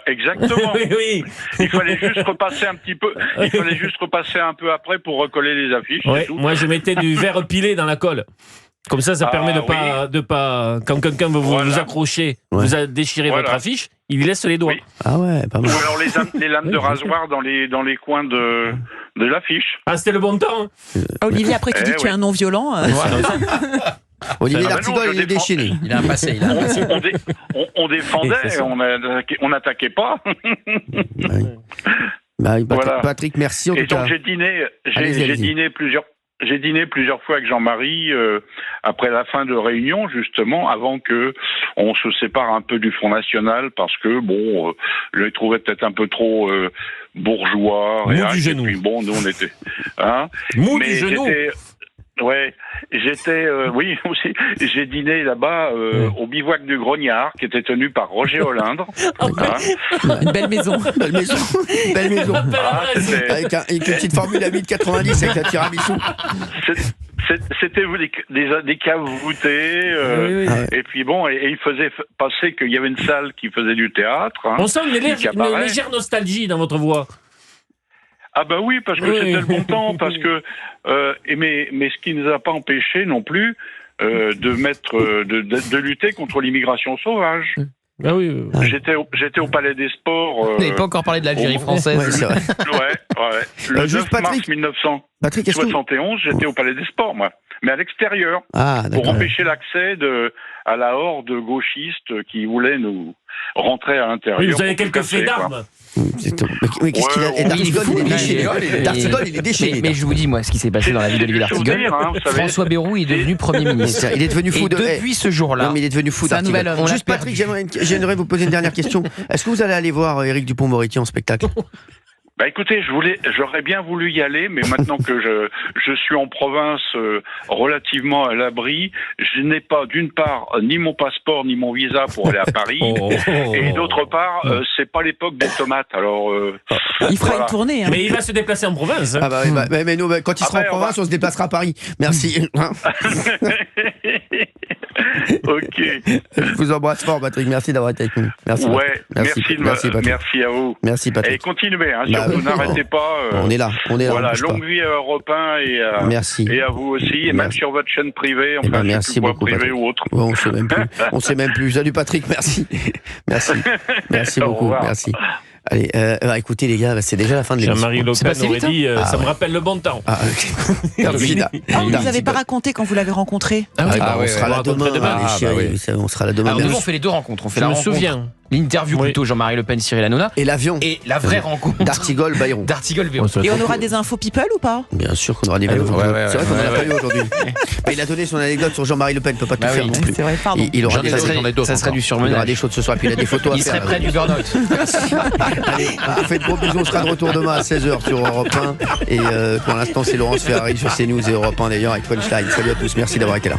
Exactement. Oui. Il fallait juste repasser un petit peu. Il fallait juste repasser un peu après pour recoller les affiches. Ouais, moi, je mettais du verre pilé dans la colle. Comme ça permet de pas quand quelqu'un veut vous accrocher, vous a déchiré votre affiche, il laisse les doigts. Oui. Ah ouais, pas mal. Ou alors les lames de rasoir dans les coins de l'affiche. Ah, c'était le bon temps. Olivier, après tu dis que tu es un non violent. Olivier D'Artigol, il est déchaîné. Il a un passé. On défendait, on n'attaquait pas. Patrick, merci en tout cas. Et donc j'ai dîné plusieurs fois avec Jean-Marie après la fin de réunion, justement, avant que on se sépare un peu du Front National, parce que je les trouvais peut-être un peu trop bourgeois. Mou du genou. Et puis nous on était mou du genou. Oui, aussi. J'ai dîné là-bas au bivouac du Grognard, qui était tenu par Roger Olindre. Une belle maison. Belle maison. Avec une petite formule à 8,90 avec la tiramisu. C'était des caves voûtées, et puis et il faisait passer qu'il y avait une salle qui faisait du théâtre. On sent une légère nostalgie dans votre voix. Ah bah oui, parce que c'était le bon temps, parce que mais ce qui ne nous a pas empêché non plus de lutter contre l'immigration sauvage. Ah oui. J'étais au Palais des Sports. Vous n'avez pas encore parlé de l'Algérie française. Ouais, c'est vrai. Le 9 mars 1971, j'étais au Palais des Sports, moi. Mais à l'extérieur, pour empêcher l'accès à la horde gauchiste qui voulait nous rentrer à l'intérieur. Oui, vous avez quelques faits d'armes. Mais qu'est-ce qu'il a? D'Artigol, il est déchaîné. D'Artigol, il est déchaîné. Mais je vous dis, moi, ce qui s'est passé dans la vie d'Olivier d'Artigol. François Bayrou est devenu Premier ministre. Il est devenu fou depuis ce jour-là. Non, mais il est devenu fou d'Artigol. Juste, Patrick, j'aimerais vous poser une dernière question. Est-ce que vous allez aller voir Éric Dupond-Moretti en spectacle? Bah écoutez, j'aurais bien voulu y aller, mais maintenant que je suis en province relativement à l'abri, je n'ai pas d'une part ni mon passeport ni mon visa pour aller à Paris, et d'autre part, c'est pas l'époque des tomates. Alors il fera une tournée. Mais il va se déplacer en province. Ah bah, mais nous, quand il sera en province, on se déplacera à Paris. Merci. Ok. Je vous embrasse fort, Patrick. Merci d'avoir été avec nous. Merci. Merci à vous. Merci, Patrick. Et continuez, surtout n'arrêtez pas. On est là. Voilà, longue vie à Europe 1 et à vous aussi, et même sur votre chaîne privée, merci beaucoup, privée ou autre. On sait même plus. Salut, Patrick. Merci. Merci beaucoup. Merci. Allez, écoutez les gars, c'est déjà la fin de l'émission. Jean-Marie Le Pen aurait dit, ça me rappelle le bon temps. Vous n'avez pas raconté quand vous l'avez rencontré. On sera là demain. On sera là demain. Alors demain, on fait les deux rencontres. On fait la rencontre. L'interview plutôt Jean-Marie Le Pen, Cyril Hanouna. Et l'avion. Et la vraie rencontre d'Artigol Bayrou. Et on aura des infos people ou pas? Bien sûr qu'on aura des infos. C'est vrai qu'on n'en a pas eu aujourd'hui. Mais il a donné son anecdote sur Jean-Marie Le Pen, il ne peut pas tout faire non plus. C'est vrai, pardon. Il aura ça serait du surmenage. Il aura des choses ce soir, puis il a des photos à faire. Il serait près du burn-out. Allez, on vous fait de gros bisous, on sera de retour demain à 16h sur Europe 1. Et pour l'instant, c'est Laurence Ferrari sur CNews et Europe 1 d'ailleurs avec Punchline. Salut à tous, merci d'avoir été là.